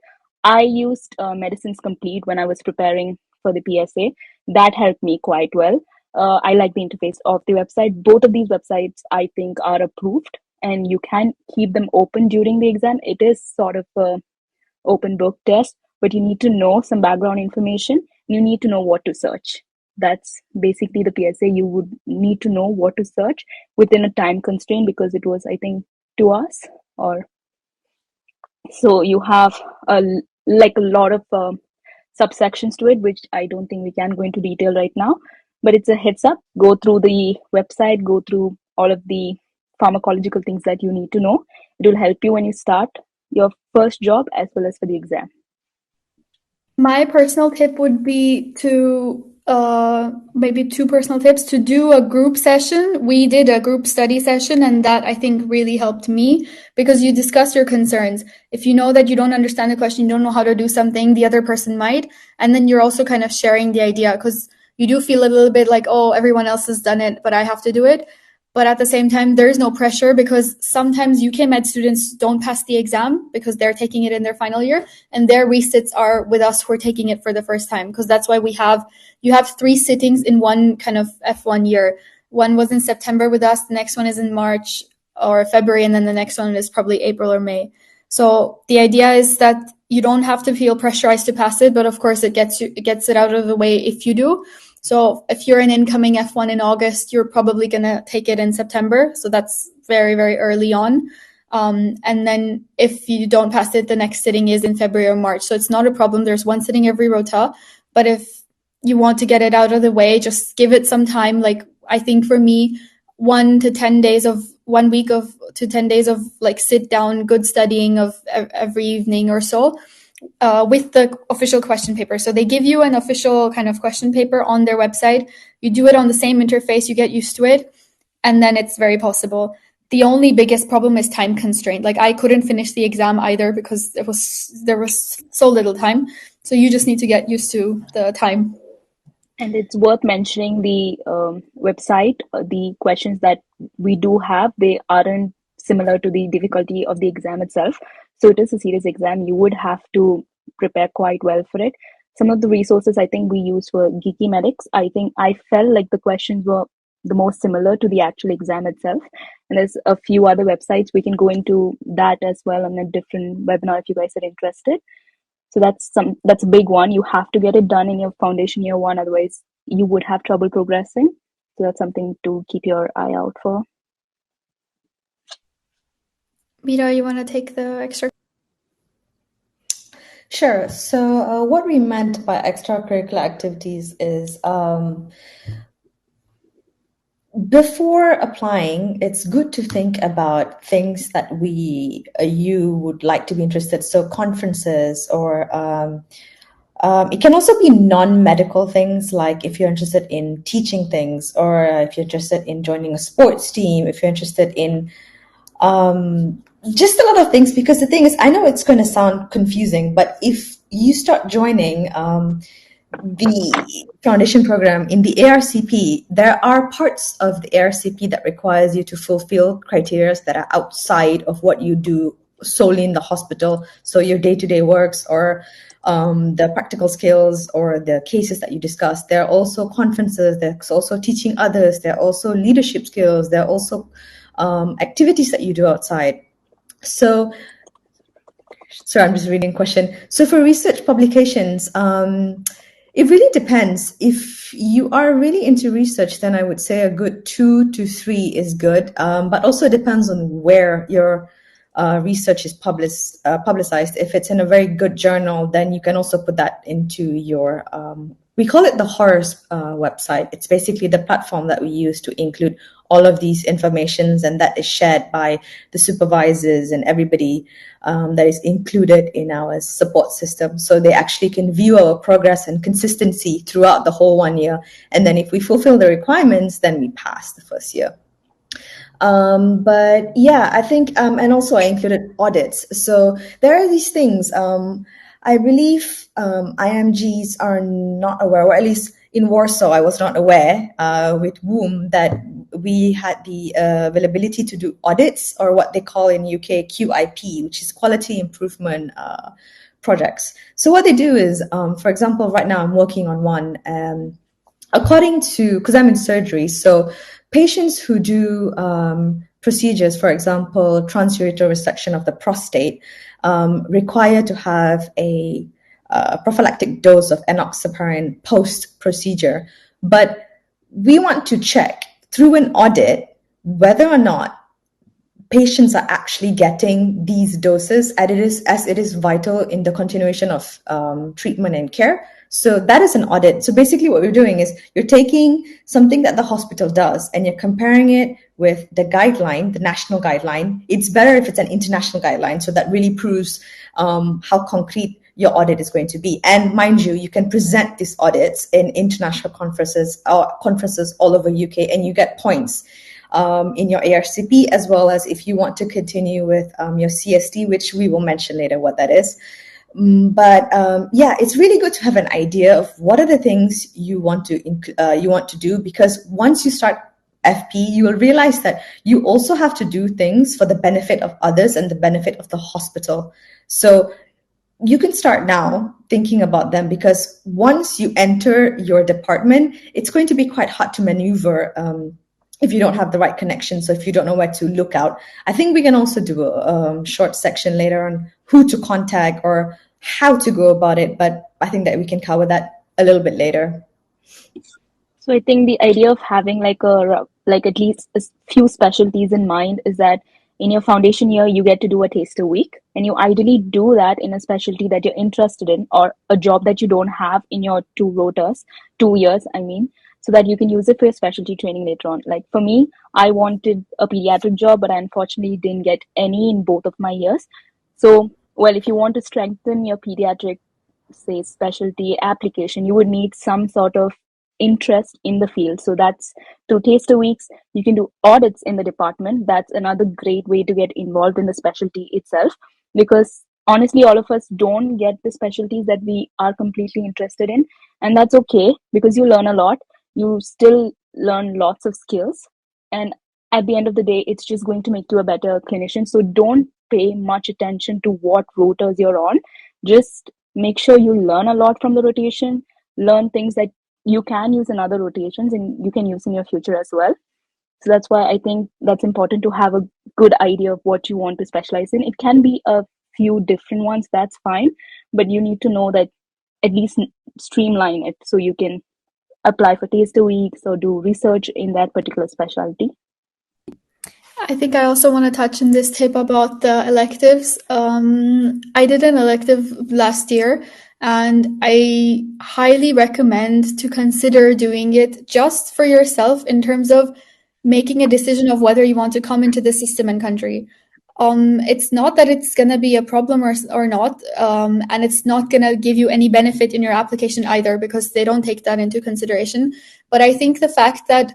I used Medicines Complete when I was preparing for the PSA. That helped me quite well. I like the interface of the website. Both of these websites, I think, are approved, and you can keep them open during the exam. It is sort of a open book test, but you need to know some background information. You need to know what to search. That's basically the PSA. You would need to know what to search within a time constraint, because it was, I think, 2 hours or so. You have a lot of subsections to it, which I don't think we can go into detail right now, but it's a heads up. Go through the website, go through all of the pharmacological things that you need to know. It will help you when you start your first job as well as for the exam. My personal tip would be to maybe 2 personal tips: to do a group session. We did a group study session, and that I think really helped me, because you discuss your concerns. If you know that you don't understand the question, you don't know how to do something, the other person might, and then you're also kind of sharing the idea, because you do feel a little bit like, oh, everyone else has done it, but I have to do it. But at the same time, there is no pressure, because sometimes UK med students don't pass the exam because they're taking it in their final year, and their resits are with us who are taking it for the first time. Because that's why you have 3 sittings in one kind of F1 year. One was in September with us, the next one is in March or February, and then the next one is probably April or May. So the idea is that you don't have to feel pressurized to pass it, but of course it gets it out of the way if you do. So if you're an incoming F1 in August, you're probably going to take it in September. So that's very, very early on. And then if you don't pass it, the next sitting is in February or March. So it's not a problem. There's 1 sitting every rota. But if you want to get it out of the way, just give it some time. Like, I think for me, 1 to 10 days of 1 week of to 10 days of like sit down, good studying of every evening or so. With the official question paper. So they give you an official kind of question paper on their website. You do it on the same interface, you get used to it, and then it's very possible. The only biggest problem is time constraint. Like, I couldn't finish the exam either because there was so little time. So you just need to get used to the time. And it's worth mentioning the website. The questions that we do have, they aren't similar to the difficulty of the exam itself. So it is a serious exam. You would have to prepare quite well for it. Some of the resources I think we used were Geeky Medics. I think I felt like the questions were the most similar to the actual exam itself. And there's a few other websites. We can go into that as well on a different webinar if you guys are interested. So that's a big one. You have to get it done in your foundation year 1, otherwise you would have trouble progressing. So that's something to keep your eye out for. Mira, you want to take the extra? Sure. So, what we meant by extracurricular activities is before applying, it's good to think about things that you would like to be interested. So, conferences or it can also be non-medical things, like if you're interested in teaching things, or if you're interested in joining a sports team, if you're interested in just a lot of things. Because the thing is, I know it's going to sound confusing, but if you start joining the foundation program in the ARCP, there are parts of the ARCP that requires you to fulfill criteria that are outside of what you do solely in the hospital. So your day-to-day works, or the practical skills, or the cases that you discuss. There are also conferences, there's also teaching others, there are also leadership skills, there are also activities that you do outside. So, sorry, I'm just reading a question. So for research publications, it really depends. If you are really into research, then I would say a good 2 to 3 is good. But also it depends on where your research is publicized. If it's in a very good journal, then you can also put that into your, we call it the HORS website. It's basically the platform that we use to include all of these informations, and that is shared by the supervisors and everybody that is included in our support system. So they actually can view our progress and consistency throughout the whole 1 year. And then if we fulfill the requirements, then we pass the first year. But yeah, I think, and also I included audits. So there are these things. I believe IMGs are not aware, or at least in Warsaw, I was not aware with WOMB that we had the availability to do audits, or what they call in UK QIP, which is quality improvement projects. So what they do is, for example, right now I'm working on one. According to, because I'm in surgery, so patients who do procedures, for example, transurethral resection of the prostate, require to have a prophylactic dose of enoxaparin post-procedure. But we want to check through an audit whether or not patients are actually getting these doses, as it is vital in the continuation of treatment and care. So that is an audit. So basically what we're doing is you're taking something that the hospital does and you're comparing it with the guideline, the national guideline. It's better if it's an international guideline, so that really proves how concrete your audit is going to be. And mind you, you can present these audits in international conferences all over UK, and you get points in your ARCP, as well as if you want to continue with your CST, which we will mention later what that is. But yeah, it's really good to have an idea of what are the things you want to do, because once you start FP, you will realize that you also have to do things for the benefit of others and the benefit of the hospital. So you can start now thinking about them, because once you enter your department, it's going to be quite hard to maneuver if you don't have the right connection. So if you don't know where to look out, I think we can also do a short section later on who to contact or how to go about it. But I think that we can cover that a little bit later. So I think the idea of having like at least a few specialties in mind is that in your foundation year, you get to do a taster week, and you ideally do that in a specialty that you're interested in, or a job that you don't have in your 2 years, I mean, so that you can use it for your specialty training later on. Like for me, I wanted a pediatric job, but I unfortunately didn't get any in both of my years. So, well, if you want to strengthen your pediatric, say, specialty application, you would need some sort of interest in the field. So that's through taster weeks. You can do audits in the department. That's another great way to get involved in the specialty itself, because honestly, all of us don't get the specialties that we are completely interested in, and that's okay, because you learn a lot. You still learn lots of skills, and at the end of the day, it's just going to make you a better clinician. So don't pay much attention to what rotas you're on. Just make sure you learn a lot from the rotation, learn things that you can use in other rotations and you can use in your future as well. So that's why I think that's important, to have a good idea of what you want to specialize in. It can be a few different ones, that's fine, but you need to know that, at least streamline it so you can apply for taster weeks or do research in that particular specialty. I think I also want to touch on this tip about the electives. I did an elective last year, and I highly recommend to consider doing it just for yourself in terms of making a decision of whether you want to come into the system and country. It's not that it's gonna be a problem or not, and it's not gonna give you any benefit in your application either because they don't take that into consideration. But I think the fact that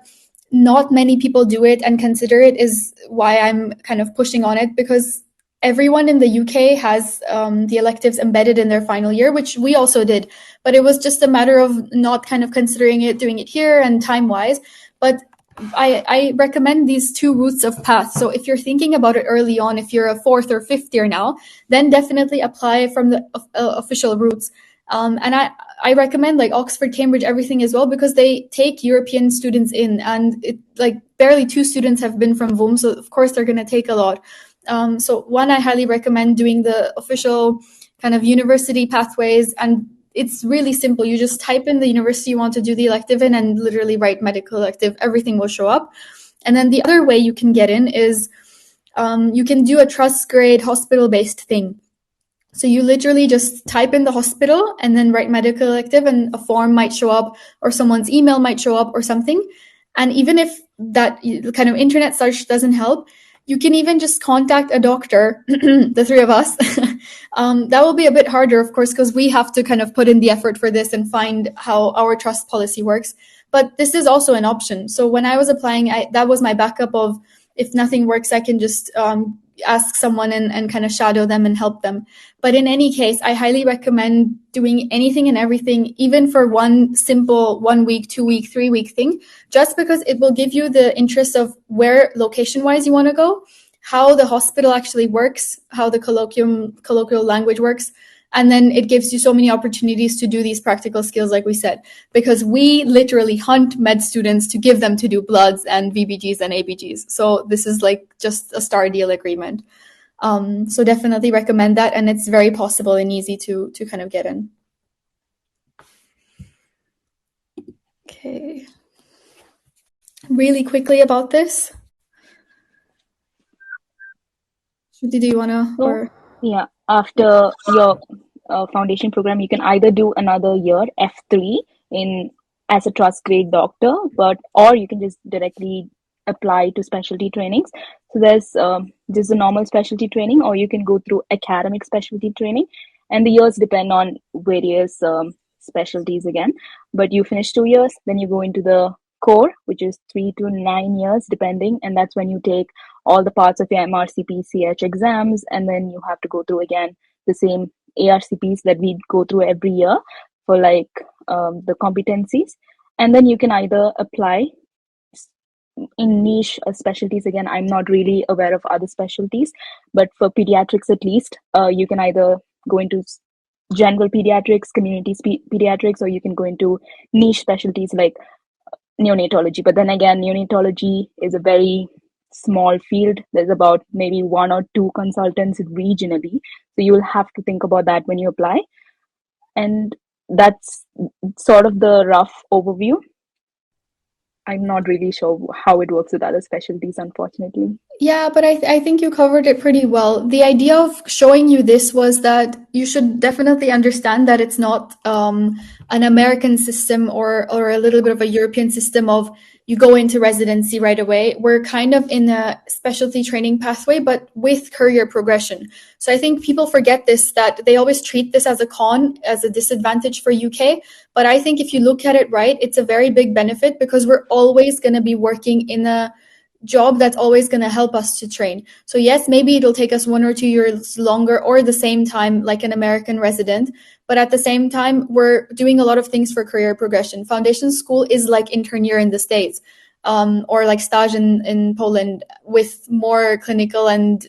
not many people do it and consider it is why I'm kind of pushing on it, because everyone in the UK has the electives embedded in their final year, which we also did. But it was just a matter of not kind of considering it, doing it here and time wise. But I recommend these two routes of path. So if you're thinking about it early on, if you're a fourth or fifth year now, then definitely apply from the official routes. And I recommend like Oxford, Cambridge, everything as well, because they take European students in, and it like barely 2 students have been from VUM, so of course they're going to take a lot. So one, I highly recommend doing the official kind of university pathways, and it's really simple. You just type in the university you want to do the elective in and literally write medical elective. Everything will show up. And then the other way you can get in is you can do a trust grade hospital-based thing. So you literally just type in the hospital and then write medical elective, and a form might show up or someone's email might show up or something. And even if that kind of internet search doesn't help, you can even just contact a doctor, the three of us. That will be a bit harder, of course, because we have to kind of put in the effort for this and find how our trust policy works. But this is also an option. So when I was applying, that was my backup of, if nothing works, I can just ask someone and kind of shadow them and help them. But in any case, I highly recommend doing anything and everything, even for one simple 1 week, 2 week, 3 week thing, just because it will give you the interest of where location wise you want to go, how the hospital actually works, how the colloquial language works. And then it gives you so many opportunities to do these practical skills, like we said, because we literally hunt med students to give them to do bloods and VBGs and ABGs. So this is like just a star deal agreement. So definitely recommend that. And it's very possible and easy to kind of get in. Okay. Really quickly about this. Shruti, do you want to? So, yeah, after your foundation program, you can either do another year, F3, in as a trust grade doctor, or you can just directly apply to specialty trainings. So there's just a normal specialty training, or you can go through academic specialty training, and the years depend on various specialties again. But you finish 2 years, then you go into the core, which is 3 to 9 years depending, and that's when you take all the parts of your MRCP-CH exams, and then you have to go through again the same ARCPs that we go through every year for like the competencies. And then you can either apply in niche specialties. Again, I'm not really aware of other specialties, but for pediatrics at least, you can either go into general pediatrics, community pediatrics, or you can go into niche specialties like neonatology. But then again, neonatology is a very small field. There's about maybe 1 or 2 consultants regionally, so you will have to think about that when you apply. And that's sort of the rough overview. I'm not really sure how it works with other specialties, unfortunately. Yeah, but I think you covered it pretty well. The idea of showing you this was that you should definitely understand that it's not an American system or a little bit of a European system of you go into residency right away. We're kind of in a specialty training pathway, but with career progression. So I think people forget this, that they always treat this as a con, as a disadvantage for UK. But I think if you look at it right, it's a very big benefit, because we're always going to be working in a job that's always going to help us to train. So yes, maybe it'll take us 1 or 2 years longer or the same time like an American resident, but at the same time, we're doing a lot of things for career progression. Foundation school is like intern year in the States, or like stage in Poland, with more clinical and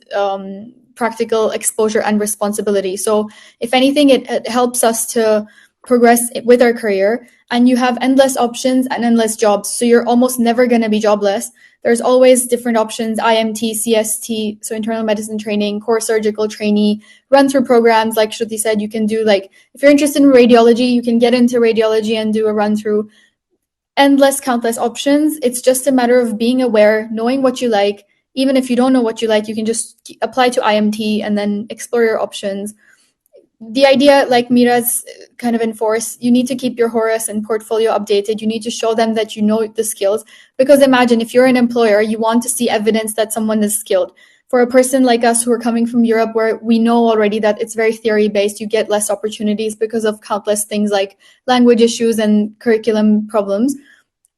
practical exposure and responsibility. So if anything, it helps us to progress with our career, and you have endless options and endless jobs. So you're almost never going to be jobless. There's always different options: IMT, CST, so internal medicine training, core surgical trainee, run through programs. Like Shruti said, you can do, like, if you're interested in radiology, you can get into radiology and do a run through. Endless, countless options. It's just a matter of being aware, knowing what you like, even if you don't know what you like, you can just apply to IMT and then explore your options. The idea, like Mira's kind of enforced, you need to keep your Horus and portfolio updated. You need to show them that you know the skills. Because imagine if you're an employer, you want to see evidence that someone is skilled. For a person like us who are coming from Europe, where we know already that it's very theory based, you get less opportunities because of countless things like language issues and curriculum problems.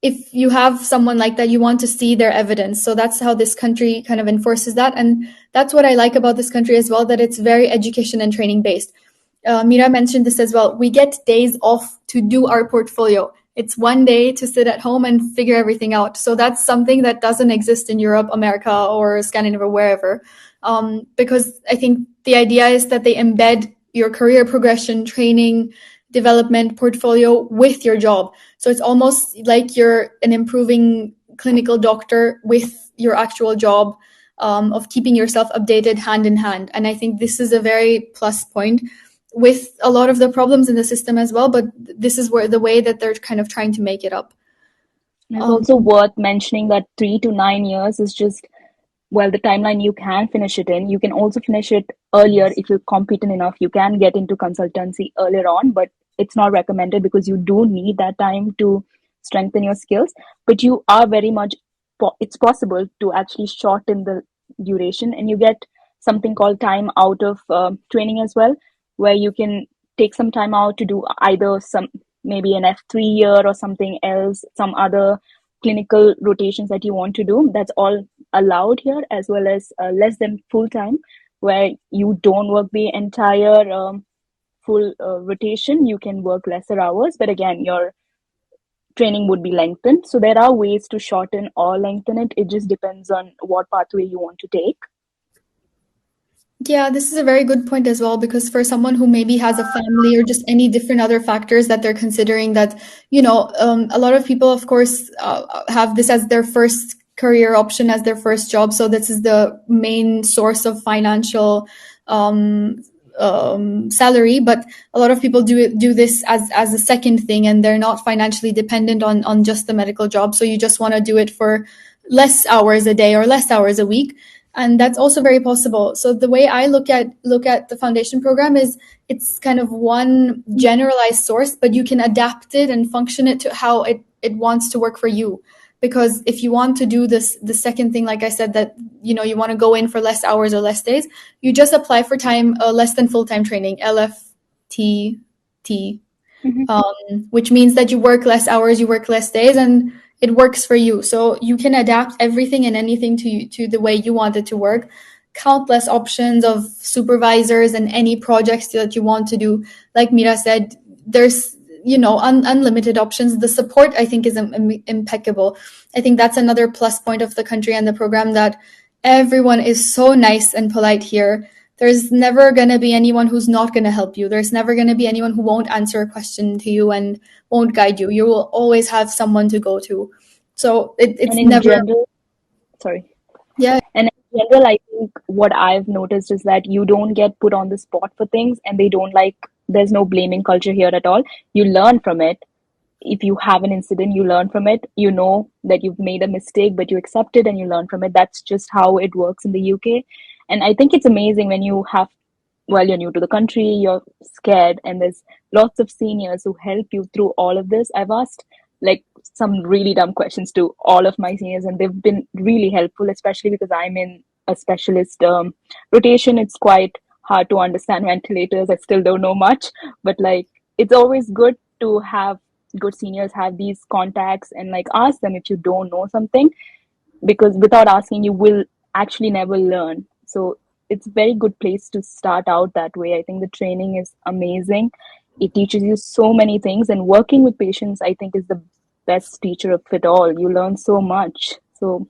If you have someone like that, you want to see their evidence. So that's how this country kind of enforces that. And that's what I like about this country as well, that it's very education and training based. Mira mentioned this as well. We get days off to do our portfolio. It's one day to sit at home and figure everything out. So that's something that doesn't exist in Europe, America, or Scandinavia, wherever. Because I think the idea is that they embed your career progression, training, development, portfolio with your job. So it's almost like you're an improving clinical doctor with your actual job, of keeping yourself updated hand in hand. And I think this is a very plus point with a lot of the problems in the system as well, but this is where the way that they're kind of trying to make it up. It's also worth mentioning that 3 to 9 years is just, well, the timeline you can finish it in. You can also finish it earlier if you're competent enough. You can get into consultancy earlier on, but it's not recommended because you do need that time to strengthen your skills. But you are very much, it's possible to actually shorten the duration, and you get something called time out of training as well, where you can take some time out to do either maybe an F3 year or something else, some other clinical rotations that you want to do. That's all allowed here, as well as less than full time, where you don't work the entire full rotation. You can work lesser hours, but again, your training would be lengthened. So there are ways to shorten or lengthen it. It just depends on what pathway you want to take. Yeah, this is a very good point as well, because for someone who maybe has a family or just any different other factors that they're considering, that, a lot of people, of course, have this as their first career option, as their first job. So this is the main source of financial salary. But a lot of people do this as a second thing, and they're not financially dependent on just the medical job. So you just want to do it for less hours a day or less hours a week. And that's also very possible. So the way I look at the foundation program is it's kind of one generalized source, but you can adapt it and function it to how it wants to work for you. Because if you want to do the second thing, like I said, that, you want to go in for less hours or less days, you just apply for time less than full-time training, LFTT, which means that you work less hours, you work less days, and it works for you. So you can adapt everything and anything to the way you want it to work. Countless options of supervisors and any projects that you want to do. Like Mira said, there's, unlimited options. The support, I think, is impeccable. I think that's another plus point of the country and the program, that everyone is so nice and polite here. There's never going to be anyone who's not going to help you. There's never going to be anyone who won't answer a question to you and won't guide you. You will always have someone to go to. So it's never... General, sorry. Yeah. And in general, I think what I've noticed is that you don't get put on the spot for things, and there's no blaming culture here at all. You learn from it. If you have an incident, you learn from it. You know that you've made a mistake, but you accept it and you learn from it. That's just how it works in the UK. And I think it's amazing when you're new to the country, you're scared, and there's lots of seniors who help you through all of this. I've asked some really dumb questions to all of my seniors, and they've been really helpful, especially because I'm in a specialist rotation. It's quite hard to understand ventilators. I still don't know much, but it's always good to have good seniors have these contacts and ask them if you don't know something, because without asking, you will actually never learn. So it's a very good place to start out that way. I think the training is amazing. It teaches you so many things, and working with patients, I think, is the best teacher of it all. You learn so much. So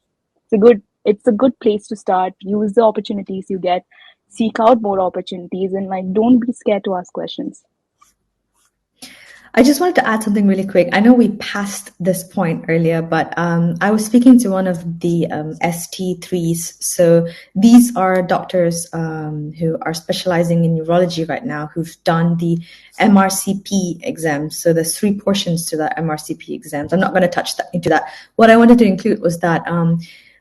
it's a good place to start. Use the opportunities you get, seek out more opportunities, and don't be scared to ask questions. I just wanted to add something really quick. I know we passed this point earlier, but I was speaking to one of the ST3s. So these are doctors who are specializing in neurology right now, who've done the MRCP exams. So there's 3 portions to that MRCP exams. I'm not going to touch into that. What I wanted to include was that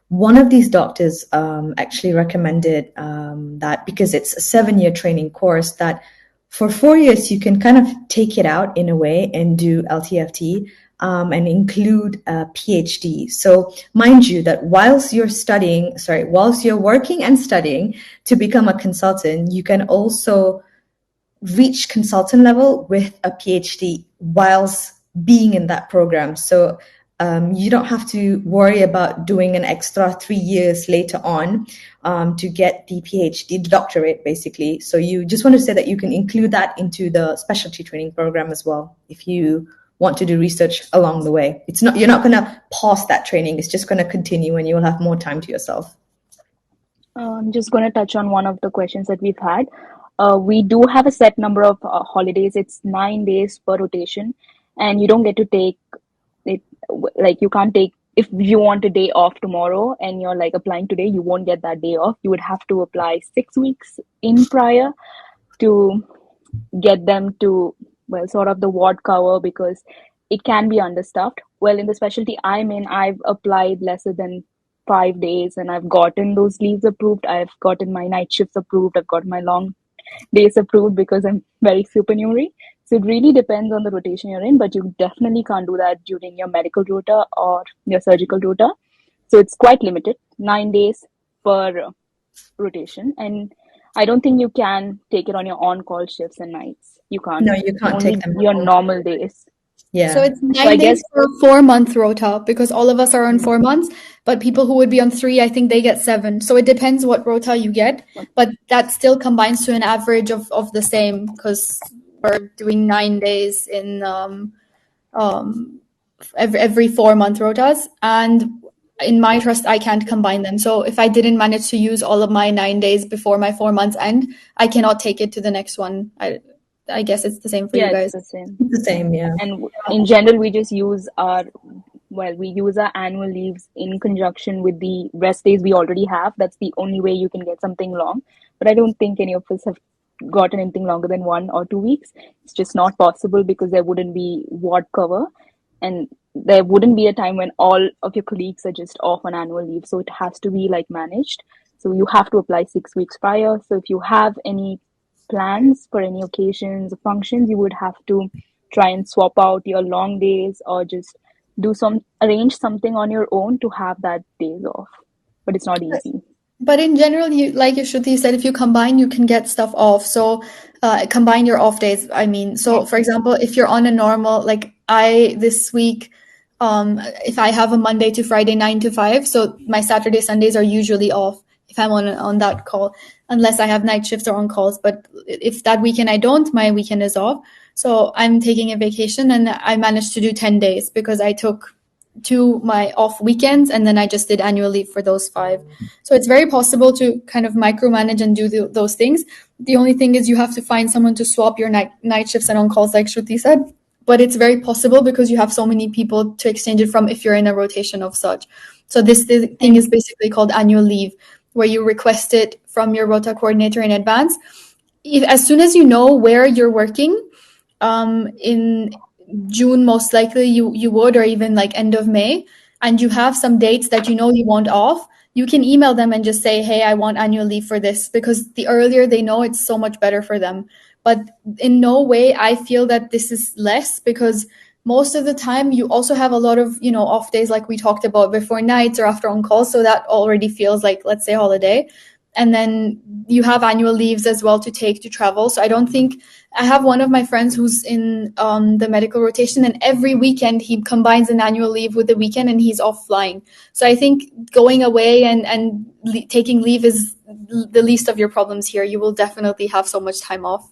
One of these doctors actually recommended that because it's a 7-year training course, that for 4 years you can kind of take it out in a way and do LTFT and include a PhD. So mind you that whilst you're working and studying to become a consultant, you can also reach consultant level with a PhD whilst being in that program. So you don't have to worry about doing an extra 3 years later on to get the PhD, the doctorate, basically. So you just want to say that you can include that into the specialty training program as well if you want to do research along the way. You're not going to pause that training. It's just going to continue and you'll have more time to yourself. I'm just going to touch on one of the questions that we've had. We do have a set number of holidays. It's 9 days per rotation, and you don't get to take it. Like, you can't take, if you want a day off tomorrow and you're like applying today, you won't get that day off. You would have to apply 6 weeks in prior to get them to, well, sort of the ward cover, because it can be understaffed. Well, in the specialty I'm in, I've applied lesser than 5 days and I've gotten those leaves approved. I've gotten my night shifts approved. I've got my long days approved because I'm very supernumerary. So it really depends on the rotation you're in, but you definitely can't do that during your medical rota or your surgical rota. So it's quite limited, 9 days per rotation. And I don't think you can take it on your on-call shifts and nights. You can't. No, you can't Only take them your on. normal days. Yeah. So it's 9 So I days guess for a 4-month rota, because all of us are on 4 months, but people who would be on 3, I think they get 7. So it depends what rota you get, but that still combines to an average of the same, because we're doing 9 days in every 4-month rotas. And in my trust, I can't combine them. So if I didn't manage to use all of my 9 days before my 4 months end, I cannot take it to the next one. I guess it's the same for you guys. it's the same. It's the same, yeah. And in general, we just use our annual leaves in conjunction with the rest days we already have. That's the only way you can get something long. But I don't think any of us have gotten anything longer than 1 or 2 weeks. It's just not possible because there wouldn't be ward cover, and there wouldn't be a time when all of your colleagues are just off on annual leave. So it has to be like managed. So you have to apply 6 weeks prior. So if you have any plans for any occasions or functions, you would have to try and swap out your long days or just arrange something on your own to have that days off. But it's not easy. But in general, like Shruti said, if you combine, you can get stuff off. So combine your off days. I mean, so for example, if you're on a normal, like this week, if I have a Monday to Friday 9 to 5, so my Saturday, Sundays are usually off if I'm on that call, unless I have night shifts or on calls. But if that weekend I don't, my weekend is off. So I'm taking a vacation, and I managed to do 10 days because I took 2 my off weekends, and then I just did annual leave for those 5. So it's very possible to kind of micromanage and do those things. The only thing is you have to find someone to swap your night shifts and on calls, like Shruti said. But it's very possible because you have so many people to exchange it from if you're in a rotation of such. So this thing is basically called annual leave, where you request it from your rota coordinator in advance. As soon as you know where you're working, in June, most likely you would, or even like end of May, and you have some dates that you know you want off, you can email them and just say, hey, I want annual leave for this, because the earlier they know, it's so much better for them. But in no way I feel that this is less, because most of the time you also have a lot of, off days like we talked about before nights or after on call. So that already feels like, let's say, holiday. And then you have annual leaves as well to take to travel. So I don't think, I have one of my friends who's in the medical rotation, and every weekend he combines an annual leave with the weekend and he's off flying. So I think going away and taking leave is the least of your problems here. You will definitely have so much time off.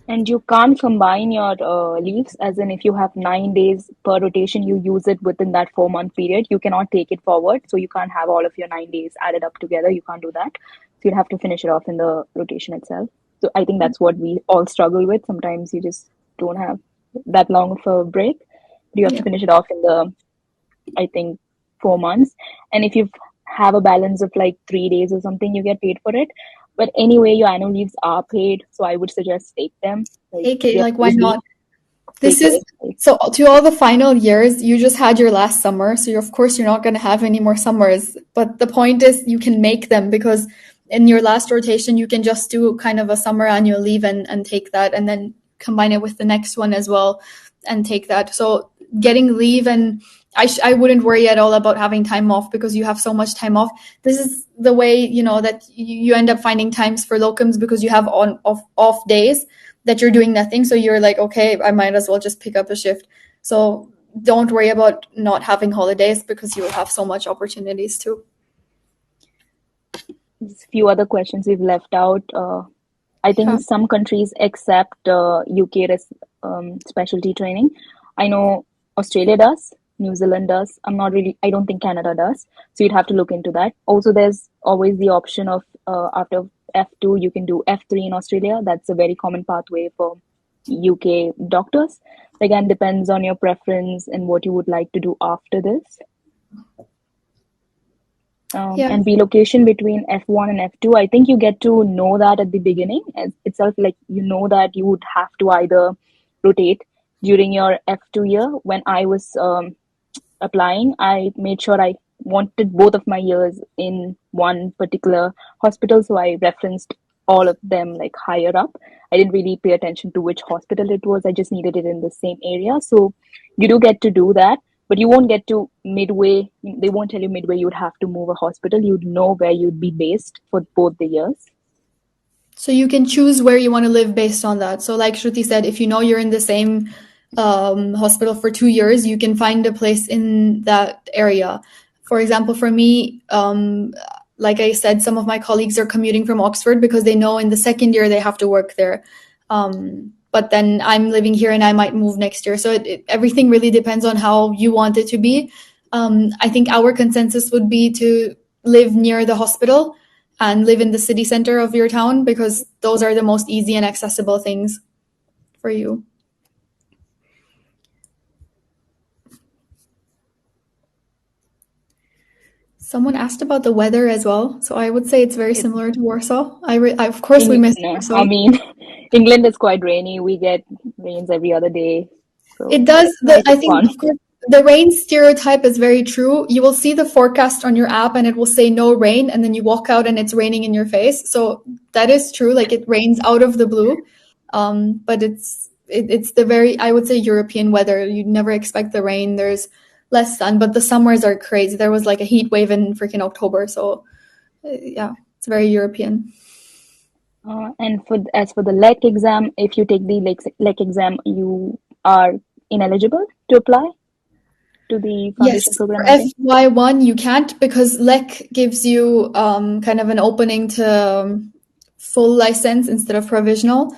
And you can't combine your leaves, as in if you have 9 days per rotation, you use it within that 4-month period. You cannot take it forward. So you can't have all of your 9 days added up together. You can't do that. So you'd have to finish it off in the rotation itself. So I think that's what we all struggle with. Sometimes you just don't have that long of a break. You have to finish it off in the, I think, 4 months. And if you have a balance of like 3 days or something, you get paid for it. But anyway, your annual leaves are paid, so I would suggest take them. Take it, like, why not? This take is it. so to all the final years, you just had your last summer, so of course you're not going to have any more summers. But the point is you can make them because in your last rotation, you can just do kind of a summer annual leave and take that and then combine it with the next one as well and take that. So getting leave and I wouldn't worry at all about having time off because you have so much time off. This is the way, that you end up finding times for locums because you have off days that you're doing nothing. So you're like, okay, I might as well just pick up a shift. So don't worry about not having holidays because you will have so much opportunities too. There's a few other questions we've left out. I think Yeah. some countries accept UK specialty training. I know Australia does, New Zealand does. I don't think Canada does. So you'd have to look into that. Also, there's always the option of after F2, you can do F3 in Australia. That's a very common pathway for UK doctors. Again, depends on your preference and what you would like to do after this. Yeah. And relocation between F1 and F2, I think you get to know that at the beginning itself, like that you would have to either rotate during your F2 year. When I was applying, I made sure I wanted both of my years in one particular hospital, so I referenced all of them like higher up. I didn't really pay attention to which hospital it was. I just needed it in the same area. So you do get to do that. But you won't get to midway. They won't tell you midway you would have to move a hospital. You'd know where you'd be based for both the years. So you can choose where you want to live based on that. So like Shruti said, if you know you're in the same hospital for 2 years, you can find a place in that area. For example, for me, like I said, some of my colleagues are commuting from Oxford because they know in the second year they have to work there. But then I'm living here and I might move next year. So everything really depends on how you want it to be. I think our consensus would be to live near the hospital and live in the city center of your town because those are the most easy and accessible things for you. Someone asked about the weather as well. So I would say it's very similar to Warsaw. Of course, we miss Warsaw. I mean, England is quite rainy. We get rains every other day. So it does. I think, of course, the rain stereotype is very true. You will see the forecast on your app and it will say no rain. And then you walk out and it's raining in your face. So that is true. Like it rains out of the blue. But it's the very, I would say, European weather. You'd never expect the rain. There's less sun, but the summers are crazy. There was like a heat wave in freaking October. So yeah, it's very European. And as for the LEC exam, if you take the LEC exam, you are ineligible to apply to the foundation program. Yes, for FY1 you can't because LEC gives you kind of an opening to full license instead of provisional.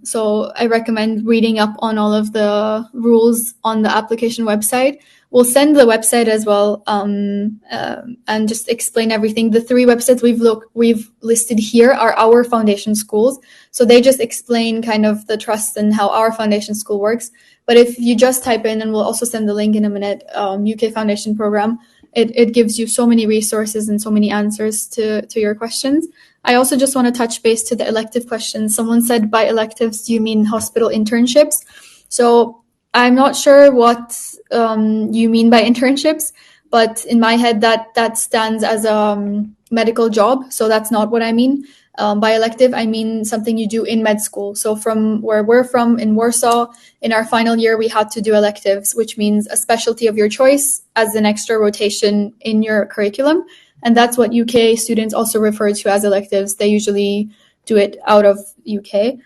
So I recommend reading up on all of the rules on the application website. We'll send the website as well and just explain everything. The 3 websites we've listed here are our foundation schools. So they just explain kind of the trust and how our foundation school works. But if you just type in, and we'll also send the link in a minute, UK Foundation Program, it gives you so many resources and so many answers to your questions. I also just want to touch base to the elective questions. Someone said, by electives, do you mean hospital internships? So I'm not sure what you mean by internships, but in my head, that stands as a medical job. So that's not what I mean. By elective, I mean something you do in med school. So from where we're from in Warsaw, in our final year, we had to do electives, which means a specialty of your choice as an extra rotation in your curriculum. And that's what UK students also refer to as electives. They usually do it out of UK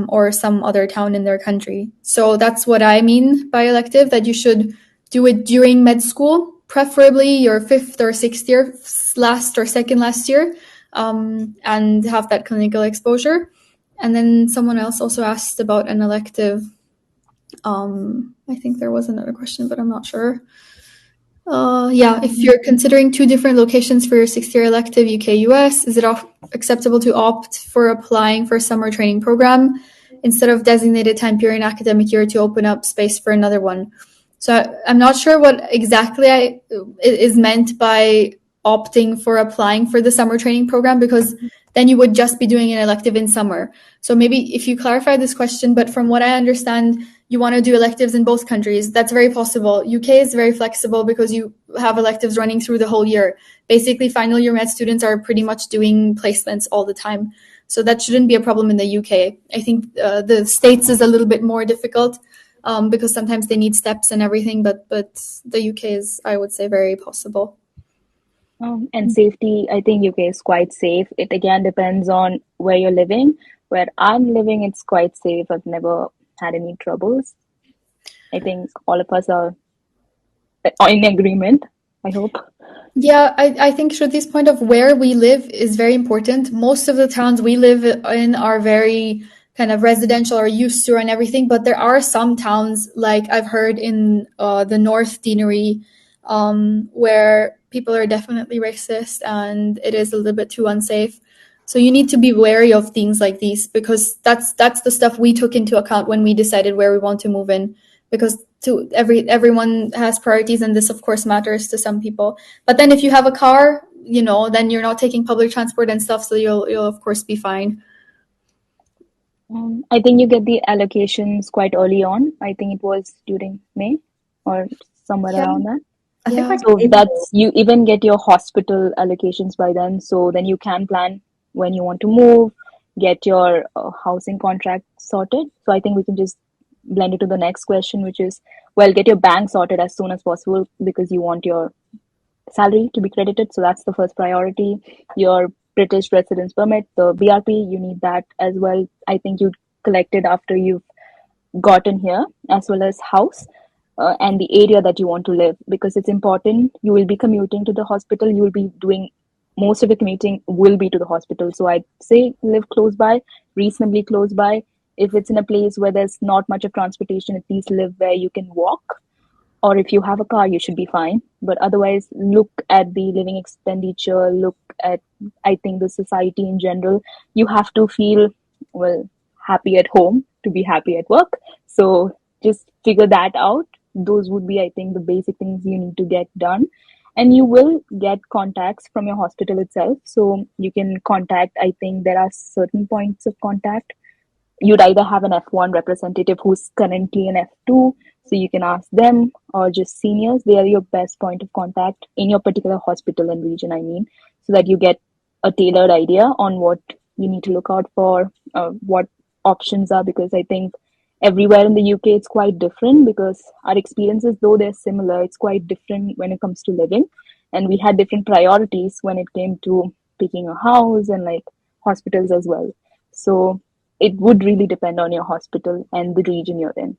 or some other town in their country. So that's what I mean by elective, that you should do it during med school, preferably your 5th or 6th year, last or second last year, and have that clinical exposure. And then someone else also asked about an elective. I think there was another question, but I'm not sure. If you're considering 2 different locations for your 6th year elective, UK, US, is it acceptable to opt for applying for a summer training program instead of designated time period academic year to open up space for another one? So I'm not sure what exactly is meant by opting for applying for the summer training program, because then you would just be doing an elective in summer. So maybe if you clarify this question, but from what I understand, you want to do electives in both countries, that's very possible. UK is very flexible because you have electives running through the whole year. Basically, final year med students are pretty much doing placements all the time. So that shouldn't be a problem in the UK. I think the States is a little bit more difficult because sometimes they need steps and everything, but the UK is, I would say, very possible. And safety, I think UK is quite safe. It again depends on where you're living. Where I'm living, it's quite safe. I've never had any troubles. I think all of us are in agreement, I hope. Yeah, I think Shruti's point of where we live is very important. Most of the towns we live in are very kind of residential or used to and everything, but there are some towns, like I've heard in the North Deanery, where people are definitely racist and it is a little bit too unsafe. So you need to be wary of things like these because that's the stuff we took into account when we decided where we want to move in. Because everyone has priorities, and this of course matters to some people. But then if you have a car, then you're not taking public transport and stuff, so you'll of course be fine. I think you get the allocations quite early on. I think it was during May or somewhere around that. I think like So that's, you even get your hospital allocations by then. So then you can plan when you want to move, get your housing contract sorted. So I think we can just blend it to the next question, which is, well, get your bank sorted as soon as possible because you want your salary to be credited. So that's the first priority. Your British residence permit, the BRP, you need that as well. I think you collect it after you've gotten here, as well as house and the area that you want to live, because it's important. You will be commuting to the hospital. You will be doing most of the commuting will be to the hospital. So I'd say live close by, reasonably close by. If it's in a place where there's not much of transportation, at least live where you can walk. Or if you have a car, you should be fine. But otherwise, look at the living expenditure, look at, I think, the society in general. You have to feel, well, happy at home to be happy at work. So just figure that out. Those would be, I think, the basic things you need to get done. And you will get contacts from your hospital itself. So you can contact, I think there are certain points of contact. You'd either have an F1 representative who's currently an F2, so you can ask them, or just seniors. They are your best point of contact in your particular hospital and region, so that you get a tailored idea on what you need to look out for, what options are, because I think everywhere in the UK it's quite different, because our experiences, though they're similar, it's quite different when it comes to living. And we had different priorities when it came to picking a house and like hospitals as well. So it would really depend on your hospital and the region you're in.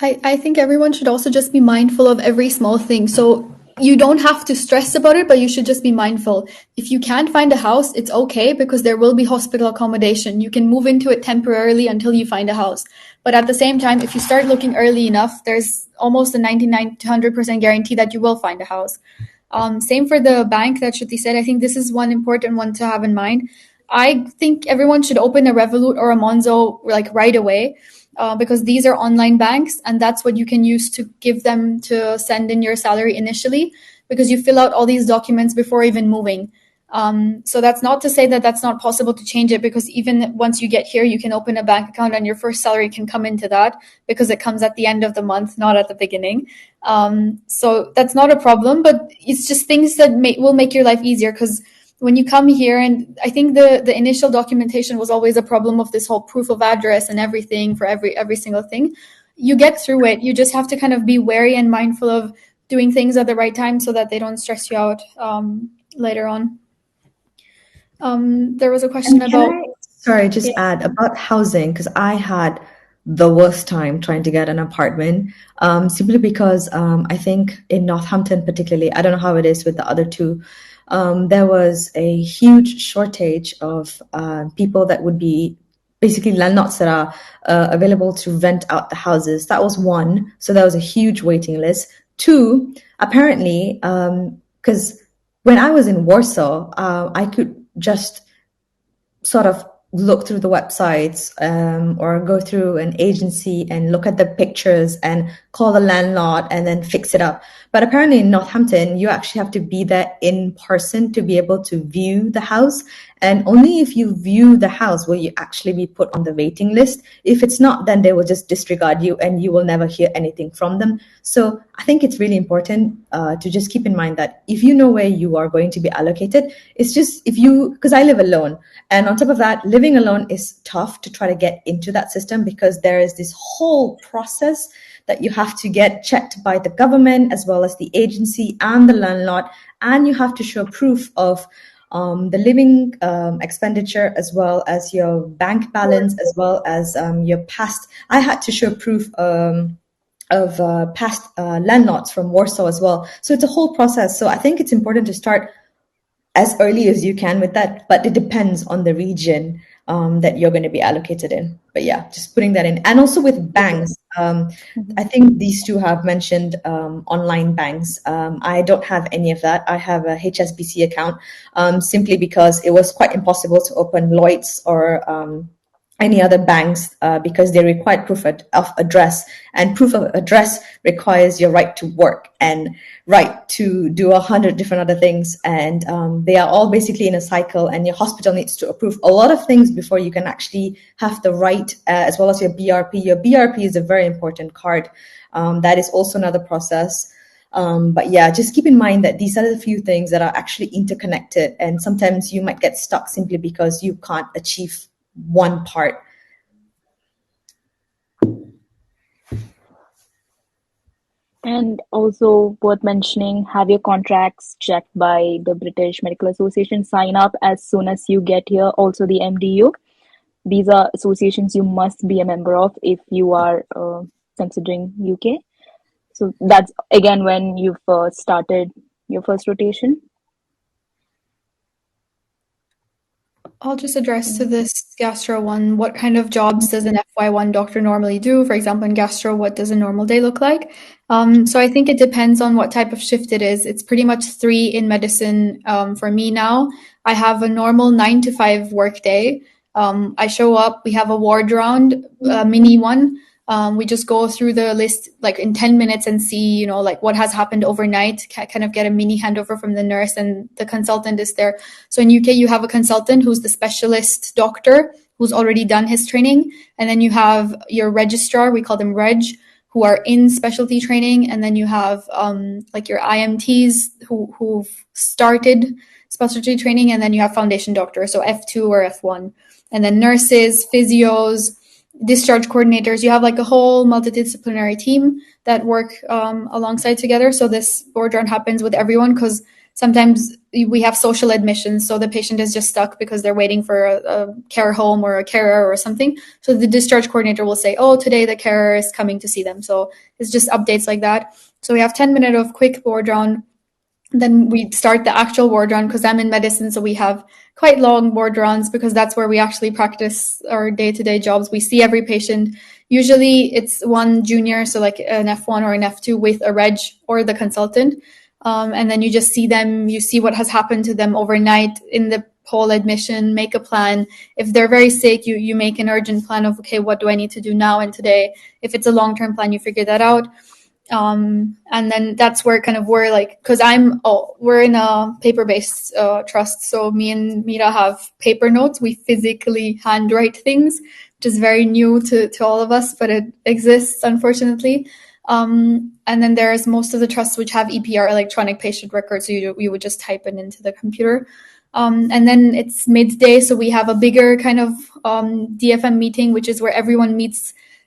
I think everyone should also just be mindful of every small thing. So you don't have to stress about it, but you should just be mindful. If you can't find a house, it's okay, because there will be hospital accommodation. You can move into it temporarily until you find a house. But at the same time, if you start looking early enough, there's almost a 99 to 100% guarantee that you will find a house. Same for the bank that Shruti said. I think this is one important one to have in mind. I think everyone should open a Revolut or a Monzo like right away, because these are online banks, and that's what you can use to give them to send in your salary initially, because you fill out all these documents before even moving. So that's not to say that that's not possible to change it, because even once you get here, you can open a bank account and your first salary can come into that, because it comes at the end of the month, not at the beginning. So that's not a problem, but it's just things that will make your life easier, because when you come here, and I think the initial documentation was always a problem of this whole proof of address and everything for every single thing. You get through it. You just have to kind of be wary and mindful of doing things at the right time so that they don't stress you out later on. There was a question about... add about housing, because I had the worst time trying to get an apartment, simply because I think in Northampton particularly, I don't know how it is with the other two, there was a huge shortage of people that would be basically landlords that are available to rent out the houses. That was one. So there was a huge waiting list. Two, apparently, because when I was in Warsaw, I could just sort of look through the websites or go through an agency and look at the pictures and call the landlord and then fix it up. But apparently in Northampton, you actually have to be there in person to be able to view the house. And only if you view the house will you actually be put on the waiting list. If it's not, then they will just disregard you and you will never hear anything from them. So I think it's really important to just keep in mind that if you know where you are going to be allocated, it's just because I live alone. And on top of that, living alone is tough to try to get into that system because there is this whole process that you have to get checked by the government as well as the agency and the landlord. And you have to show proof of the living expenditure as well as your bank balance as well as your past. I had to show proof of past landlords from Warsaw as well. So it's a whole process. So I think it's important to start as early as you can with that, but it depends on the region that you're going to be allocated in. But yeah, just putting that in. And also with banks, I think these two have mentioned online banks. I don't have any of that. I have a HSBC account simply because it was quite impossible to open Lloyds or any other banks because they require proof of address, and proof of address requires your right to work and right to do 100 different other things, and they are all basically in a cycle, and your hospital needs to approve a lot of things before you can actually have the right, as well as your BRP. Your BRP is a very important card. That is also another process. But yeah, just keep in mind that these are the few things that are actually interconnected, and sometimes you might get stuck simply because you can't achieve one part. And also worth mentioning, have your contracts checked by the British Medical Association. Sign up as soon as you get here. Also the MDU. These are associations you must be a member of if you are considering UK. So that's again when you've started your first rotation. I'll just address to this gastro one. What kind of jobs does an FY1 doctor normally do? For example, in gastro, what does a normal day look like? So I think it depends on what type of shift it is. It's pretty much 3 in medicine for me now. I have a normal 9 to 5 work day. I show up, we have a ward round, a mini one. We just go through the list like in 10 minutes and see, like what has happened overnight, kind of get a mini handover from the nurse, and the consultant is there. So in UK, you have a consultant who's the specialist doctor who's already done his training. And then you have your registrar, we call them Reg, who are in specialty training. And then you have like your IMTs who've started specialty training. And then you have foundation doctors, so F2 or F1. And then nurses, physios, discharge coordinators. You have like a whole multidisciplinary team that work alongside together. So this board round happens with everyone because sometimes we have social admissions. So the patient is just stuck because they're waiting for a care home or a carer or something. So the discharge coordinator will say, oh, today the carer is coming to see them. So it's just updates like that. So we have 10 minutes of quick board round. Then we start the actual ward round because I'm in medicine. So we have quite long ward rounds because that's where we actually practice our day-to-day jobs. We see every patient. Usually it's one junior, so like an F1 or an F2 with a reg or the consultant. And then you just see them, you see what has happened to them overnight in the whole admission, make a plan. If they're very sick, you make an urgent plan of, okay, what do I need to do now and today? If it's a long-term plan, you figure that out. And then that's where kind of we're like, because we're in a paper-based trust. So me and Mira have paper notes. We physically handwrite things, which is very new to all of us, but it exists, unfortunately. And then there's most of the trusts which have EPR, electronic patient records. So you would just type it into the computer. And then it's midday. So we have a bigger kind of DFM meeting, which is where everyone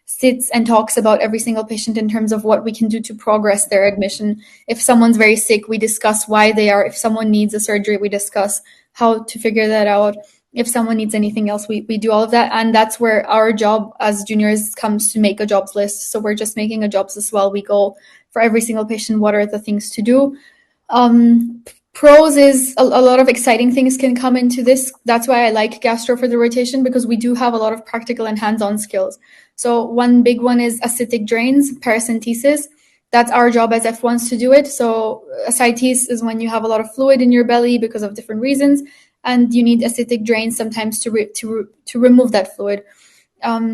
sits and talks about every single patient in terms of what we can do to progress their admission. If someone's very sick, we discuss why they are. If someone needs a surgery, we discuss how to figure that out. If someone needs anything else, we do all of that. And that's where our job as juniors comes to make a jobs list. So we're just making a jobs list while we go for every single patient. What are the things to do? Pros is a lot of exciting things can come into this. That's why I like gastro for the rotation, because we do have a lot of practical and hands-on skills. So one big one is ascitic drains, paracentesis. That's our job as F1s to do it. So ascites is when you have a lot of fluid in your belly because of different reasons, and you need ascitic drains sometimes to remove that fluid.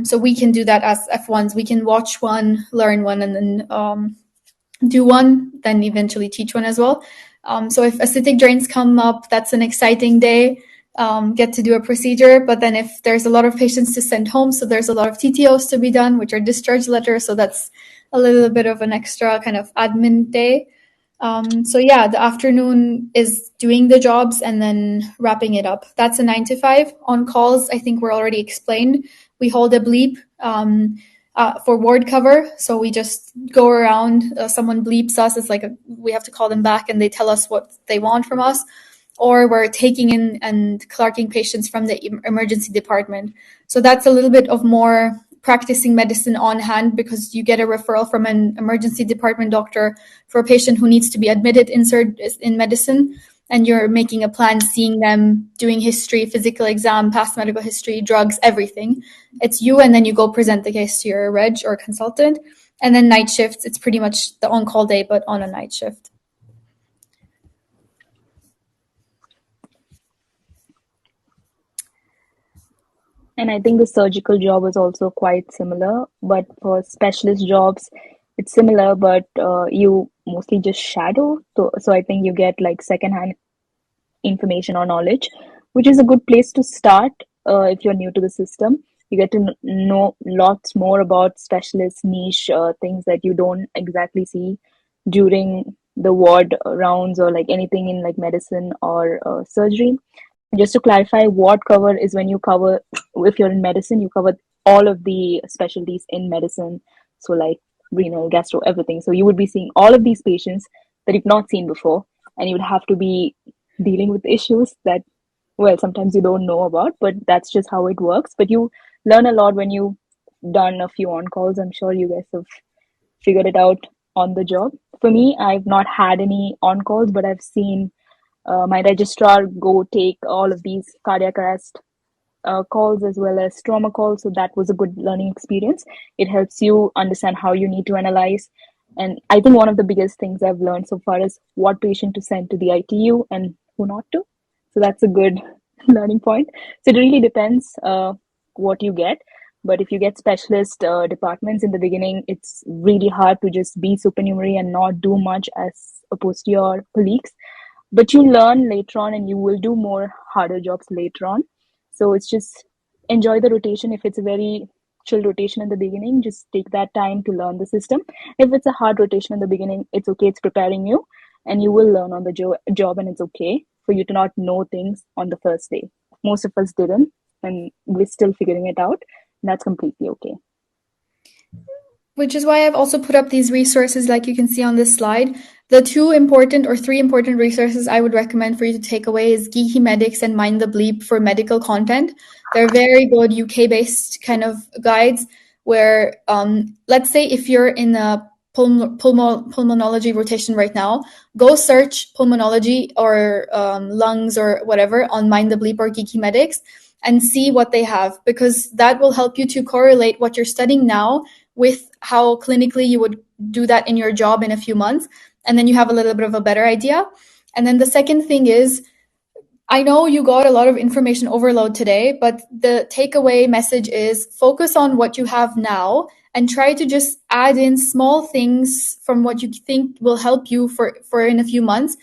So we can do that as F1s. We can watch one, learn one, and then do one, then eventually teach one as well. So if acidic drains come up, that's an exciting day. Get to do a procedure. But then if there's a lot of patients to send home, so there's a lot of TTOs to be done, which are discharge letters. So that's a little bit of an extra kind of admin day. So yeah, the afternoon is doing the jobs and then wrapping it up. That's a 9 to 5. On calls, I think we're already explained. We hold a bleep for ward cover. So we just go around, someone bleeps us. It's like we have to call them back and they tell us what they want from us. Or we're taking in and clerking patients from the emergency department. So that's a little bit of more practicing medicine on hand, because you get a referral from an emergency department doctor for a patient who needs to be admitted in medicine, and you're making a plan, seeing them, doing history, physical exam, past medical history, drugs, everything. It's you, and then you go present the case to your reg or consultant. And then night shifts, it's pretty much the on-call day, but on a night shift. And I think the surgical job is also quite similar, but for specialist jobs, it's similar, but you mostly just shadow. So I think you get like secondhand information or knowledge, which is a good place to start if you're new to the system. You get to know lots more about specialist niche things that you don't exactly see during the ward rounds or like anything in like medicine or surgery. Just to clarify, ward cover is when you cover, if you're in medicine, you cover all of the specialties in medicine. So like renal, gastro, everything. So you would be seeing all of these patients that you've not seen before, and you would have to be dealing with issues that, well, sometimes you don't know about, but that's just how it works. But you learn a lot when you've done a few on calls. I'm sure you guys have figured it out on the job. For me, I've not had any on calls, but I've seen my registrar go take all of these cardiac arrest calls as well as trauma calls. So that was a good learning experience. It helps you understand how you need to analyze. And I think one of the biggest things I've learned so far is what patient to send to the ITU and who not to. So that's a good learning point. So it really depends what you get. But if you get specialist departments in the beginning, it's really hard to just be supernumerary and not do much as opposed to your colleagues. But you learn later on and you will do more harder jobs later on. So it's just enjoy the rotation. If it's a very chill rotation in the beginning, just take that time to learn the system. If it's a hard rotation in the beginning, it's okay, it's preparing you, and you will learn on the job, and it's okay for you to not know things on the first day. Most of us didn't, and we're still figuring it out, and that's completely okay. Which is why I've also put up these resources like you can see on this slide. The 2 important or 3 important resources I would recommend for you to take away is Geeky Medics and Mind the Bleep for medical content. They're very good UK-based kind of guides where, let's say if you're in a pulmonology rotation right now, go search pulmonology or lungs or whatever on Mind the Bleep or Geeky Medics and see what they have, because that will help you to correlate what you're studying now with how clinically you would do that in your job in a few months. And then you have a little bit of a better idea. And then the second thing is, I know you got a lot of information overload today, but the takeaway message is focus on what you have now and try to just add in small things from what you think will help you for in a few months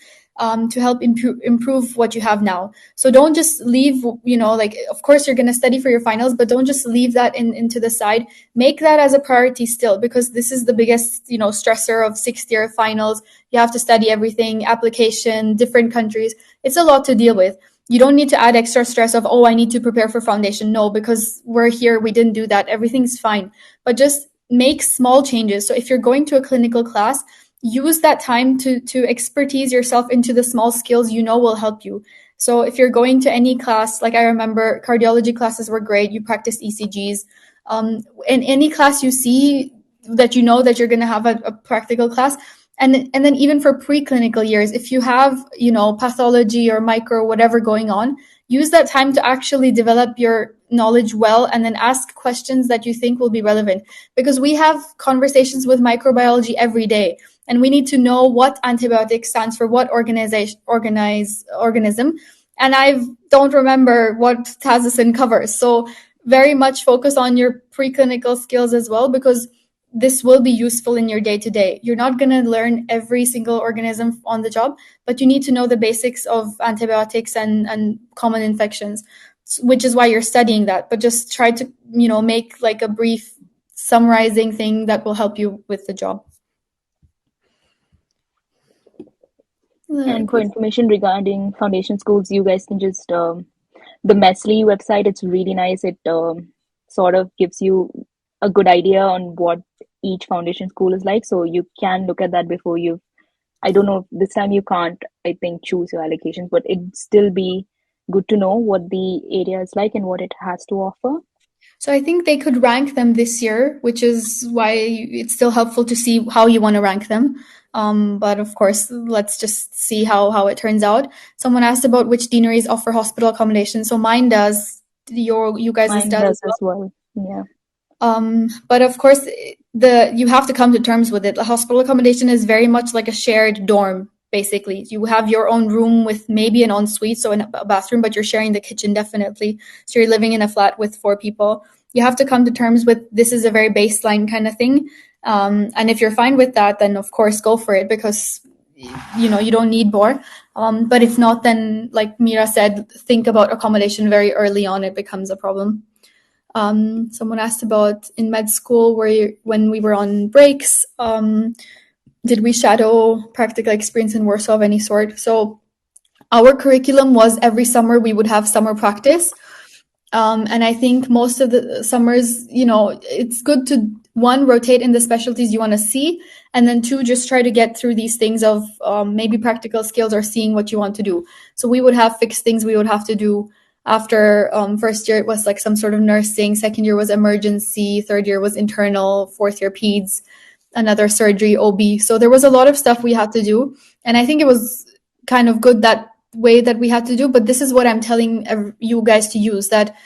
to help improve what you have now. So don't just leave, like, of course you're going to study for your finals, but don't just leave that into the side. Make that as a priority still, because this is the biggest, stressor of 6th year finals. You have to study everything, application, different countries. It's a lot to deal with. You don't need to add extra stress of, I need to prepare for foundation. No, because we're here, we didn't do that. Everything's fine. But just make small changes. So if you're going to a clinical class, use that time to expertise yourself into the small skills will help you. So if you're going to any class, like I remember cardiology classes were great. You practice ECGs. In any class you see that that you're going to have a practical class. And then even for preclinical years, if you have, pathology or micro, whatever going on, use that time to actually develop your knowledge well and then ask questions that you think will be relevant. Because we have conversations with microbiology every day, and we need to know what antibiotic stands for what organism. And I don't remember what Tazocin covers. So very much focus on your preclinical skills as well, because this will be useful in your day to day. You're not going to learn every single organism on the job, but you need to know the basics of antibiotics and common infections, which is why you're studying that. But just try to, make like a brief summarizing thing that will help you with the job. And for information regarding foundation schools, you guys can just the Mesli website. It's really nice. It sort of gives you a good idea on what each foundation school is like. So you can look at that before you. I don't know if this time you can't, I think, choose your allocations, but it'd still be good to know what the area is like and what it has to offer. So I think they could rank them this year, which is why it's still helpful to see how you want to rank them. But of course, let's just see how it turns out. Someone asked about which deaneries offer hospital accommodation. So mine does. You guys Mine does as well. Yeah. But of course, you have to come to terms with it. The hospital accommodation is very much like a shared dorm. Basically, you have your own room with maybe an ensuite, so a bathroom, but you're sharing the kitchen definitely. So you're living in a flat with 4 people. You have to come to terms with this is a very baseline kind of thing. And if you're fine with that, then of course go for it, because you don't need more. But if not, then like Mira said, think about accommodation very early on. It becomes a problem. Someone asked about in med school when we were on breaks, did we shadow practical experience in Warsaw of any sort? So our curriculum was every summer we would have summer practice. And I think most of the summers, it's good to, 1, rotate in the specialties you want to see, and then 2, just try to get through these things of maybe practical skills or seeing what you want to do. So we would have fixed things we would have to do. After first year, it was like some sort of nursing. Second year was emergency. Third year was internal. Fourth year peds, another surgery, OB. So there was a lot of stuff we had to do. And I think it was kind of good that way that we had to do. But this is what I'm telling you guys to use, that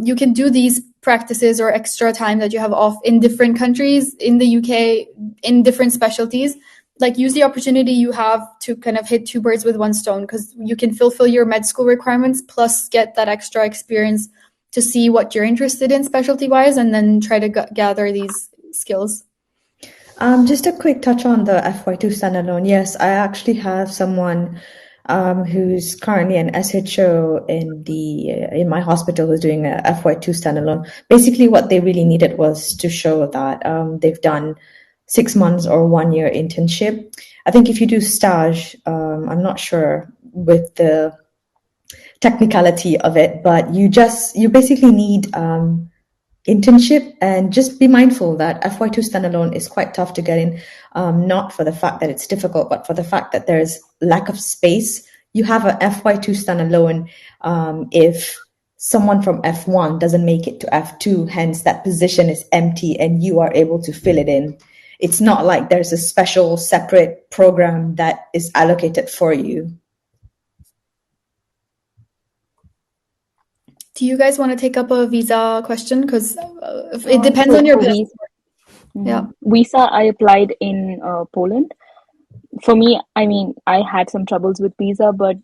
you can do these practices or extra time that you have off in different countries, in the UK, in different specialties. Like, use the opportunity you have to kind of hit 2 birds with 1 stone, because you can fulfill your med school requirements plus get that extra experience to see what you're interested in specialty wise, and then try to gather these skills. Just a quick touch on the FY2 standalone. Yes, I actually have someone who's currently an SHO in my hospital who's doing a FY2 standalone. Basically, what they really needed was to show that they've done 6 months or 1 year internship. I think if you do stage, I'm not sure with the technicality of it, but you basically need internship, and just be mindful that FY2 standalone is quite tough to get in, not for the fact that it's difficult, but for the fact that there's lack of space. You have a FY2 standalone if someone from F1 doesn't make it to F2, hence that position is empty and you are able to fill it in. It's not like there's a special separate program that is allocated for you. Do you guys want to take up a visa question? Because it depends on your visa. Yeah. Visa, I applied in Poland. For me, I mean, I had some troubles with visa, but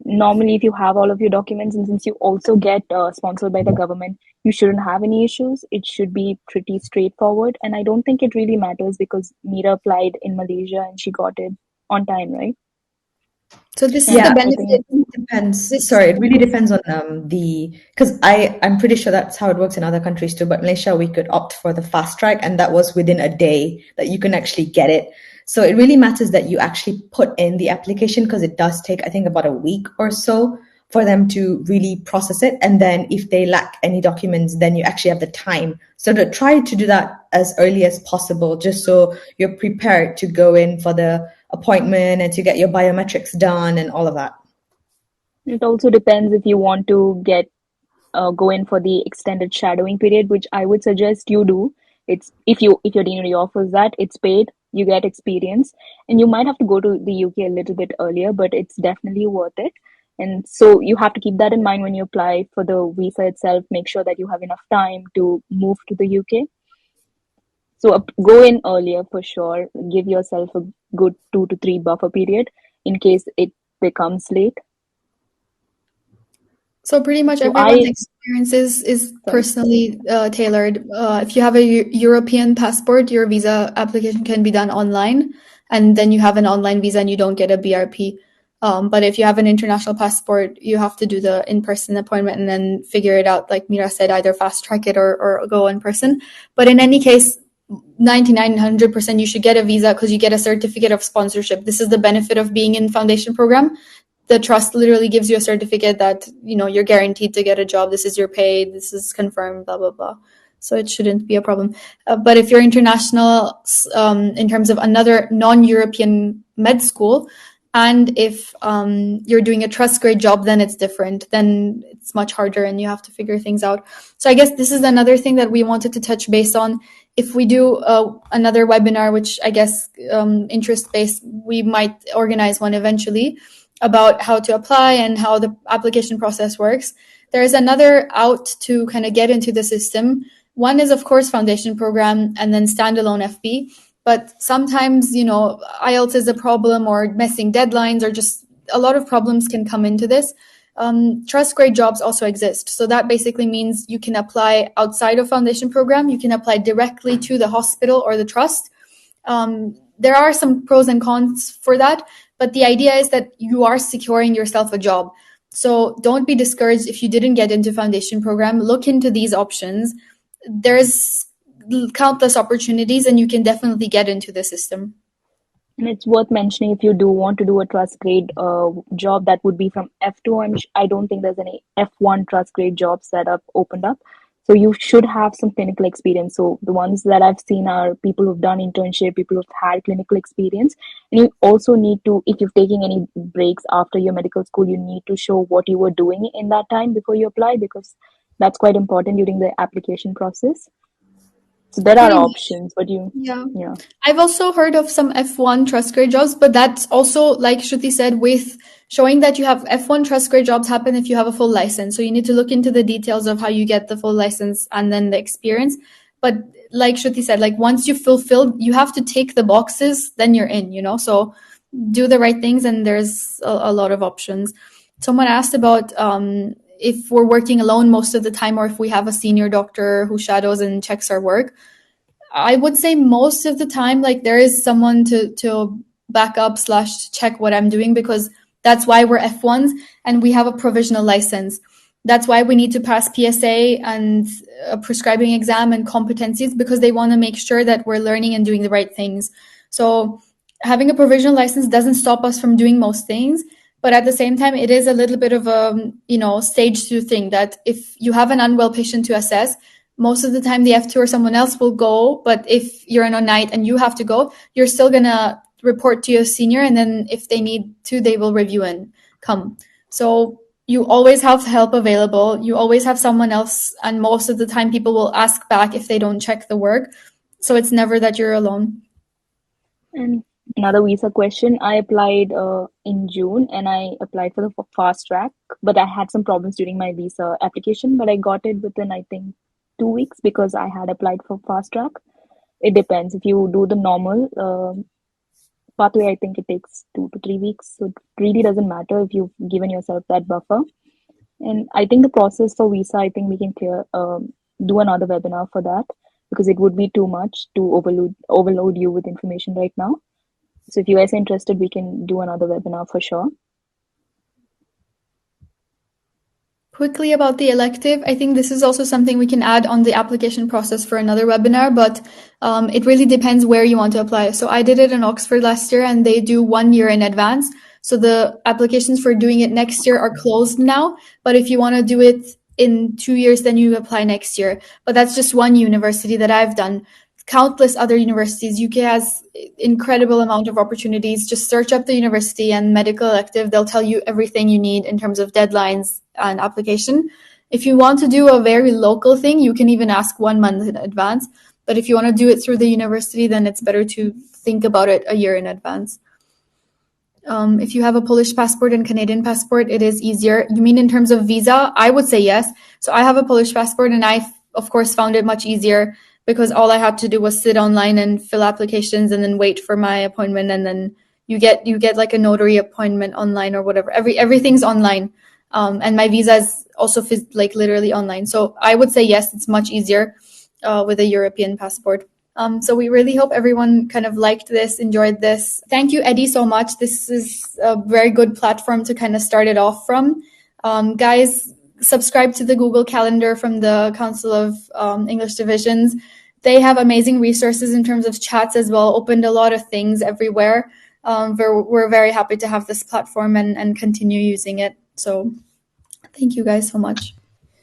normally if you have all of your documents, and since you also get sponsored by the government, you shouldn't have any issues. It should be pretty straightforward. And I don't think it really matters, because Mira applied in Malaysia and she got it on time, right? So this is the benefit. It depends. Sorry, it really depends on because I'm pretty sure that's how it works in other countries too. But Malaysia, we could opt for the fast track, and that was within a day that you can actually get it. So it really matters that you actually put in the application, because it does take, I think, about a week or so for them to really process it. And then if they lack any documents, then you actually have the time. So to try to do that as early as possible, just so you're prepared to go in for the appointment and to get your biometrics done and all of that. It also depends if you want to get go in for the extended shadowing period, which I would suggest you do. It's if your deanery offers that, it's paid, you get experience, and you might have to go to the UK a little bit earlier, but it's definitely worth it. And so you have to keep that in mind when you apply for the visa itself. Make sure that you have enough time to move to the UK. So go in earlier for sure. Give yourself a good 2 to 3 buffer period in case it becomes late. So pretty much So everyone's experience is personally tailored. If you have a European passport, your visa application can be done online, and then you have an online visa and you don't get a BRP. But if you have an international passport, you have to do the in-person appointment and then figure it out. Like Mira said, either fast track it or go in person. But in any case, 99-100% you should get a visa because you get a certificate of sponsorship. This is the benefit of being in foundation program. The trust literally gives you a certificate that, you know, you're guaranteed to get a job. This is your pay. This is confirmed, blah, blah, blah. So it shouldn't be a problem. But if you're international, in terms of another non-European med school, and if you're doing a trust grade job, then it's different. Then it's much harder and you have to figure things out. So I guess this is another thing that we wanted to touch base on. If we do another webinar, which I guess interest-based, we might organize one eventually, about how to apply and how the application process works. There is another out to kind of get into the system. One is, of course, foundation program and then standalone FP. But sometimes, you know, IELTS is a problem or missing deadlines or just a lot of problems can come into this. Trust grade jobs also exist. So that basically means you can apply outside of foundation program. You can apply directly to the hospital or the trust. There are some pros and cons for that. But the idea is that you are securing yourself a job. So don't be discouraged if you didn't get into foundation program. Look into these options. There's countless opportunities and you can definitely get into the system. And it's worth mentioning, if you do want to do a trust grade job, that would be from F2. I don't think there's any F1 trust grade jobs that have opened up. So you should have some clinical experience. So the ones that I've seen are people who've done internship, people who've had clinical experience. And you also need to, if you're taking any breaks after your medical school, you need to show what you were doing in that time before you apply, because that's quite important during the application process. So there are options, but yeah. I've also heard of some F1 trust grade jobs, but that's also, like Shruti said, with showing that you have F1 trust grade jobs happen if you have a full license. So you need to look into the details of how you get the full license and then the experience. But like Shruti said, like once you fulfilled, you have to tick the boxes, then you're in, you know, so do the right things and there's a lot of options. Someone asked about if we're working alone most of the time or if we have a senior doctor who shadows and checks our work. I would say most of the time, like there is someone to back up / check what I'm doing, because that's why we're F1s and we have a provisional license. That's why we need to pass PSA and a prescribing exam and competencies, because they want to make sure that we're learning and doing the right things. So having a provisional license doesn't stop us from doing most things. But at the same time, it is a little bit of a, stage 2 thing, that if you have an unwell patient to assess, most of the time the F2 or someone else will go. But if you're in a night and you have to go, you're still going to report to your senior. And then if they need to, they will review and come. So you always have help available. You always have someone else. And most of the time people will ask back if they don't check the work. So it's never that you're alone. And another visa question. I applied in June and I applied for the fast track, but I had some problems during my visa application, but I got it within, I think, 2 weeks because I had applied for fast track. It depends. If you do the normal pathway, I think it takes 2 to 3 weeks. So it really doesn't matter if you've given yourself that buffer. And I think the process for visa, I think we can do another webinar for that, because it would be too much to overload you with information right now. So if you guys are interested, we can do another webinar for sure. Quickly about the elective, I think this is also something we can add on the application process for another webinar, but it really depends where you want to apply. So I did it in Oxford last year and they do 1 year in advance. So the applications for doing it next year are closed now. But if you want to do it in 2 years, then you apply next year. But that's just one university that I've done. Countless other universities. UK has incredible amount of opportunities. Just search up the university and medical elective. They'll tell you everything you need in terms of deadlines and application. If you want to do a very local thing, you can even ask 1 month in advance. But if you want to do it through the university, then it's better to think about it a year in advance. If you have a Polish passport and Canadian passport, it is easier. You mean in terms of visa? I would say yes. So I have a Polish passport and I, of course, found it much easier because all I had to do was sit online and fill applications and then wait for my appointment. And then you get like a notary appointment online or whatever. Everything's online. And my visa is also like literally online. So I would say yes, it's much easier with a European passport. So we really hope everyone kind of liked this, enjoyed this. Thank you, Eddie, so much. This is a very good platform to kind of start it off from. Guys, subscribe to the Google Calendar from the Council of English Divisions. They have amazing resources in terms of chats as well, opened a lot of things everywhere. We're very happy to have this platform and continue using it. So thank you guys so much.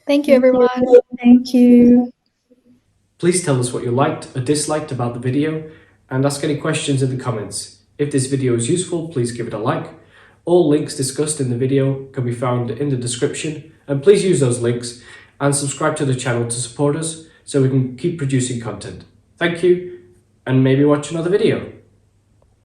Thank you, everyone. Thank you. Please tell us what you liked or disliked about the video and ask any questions in the comments. If this video is useful, please give it a like. All links discussed in the video can be found in the description, and please use those links and subscribe to the channel to support us so we can keep producing content. Thank you, and maybe watch another video.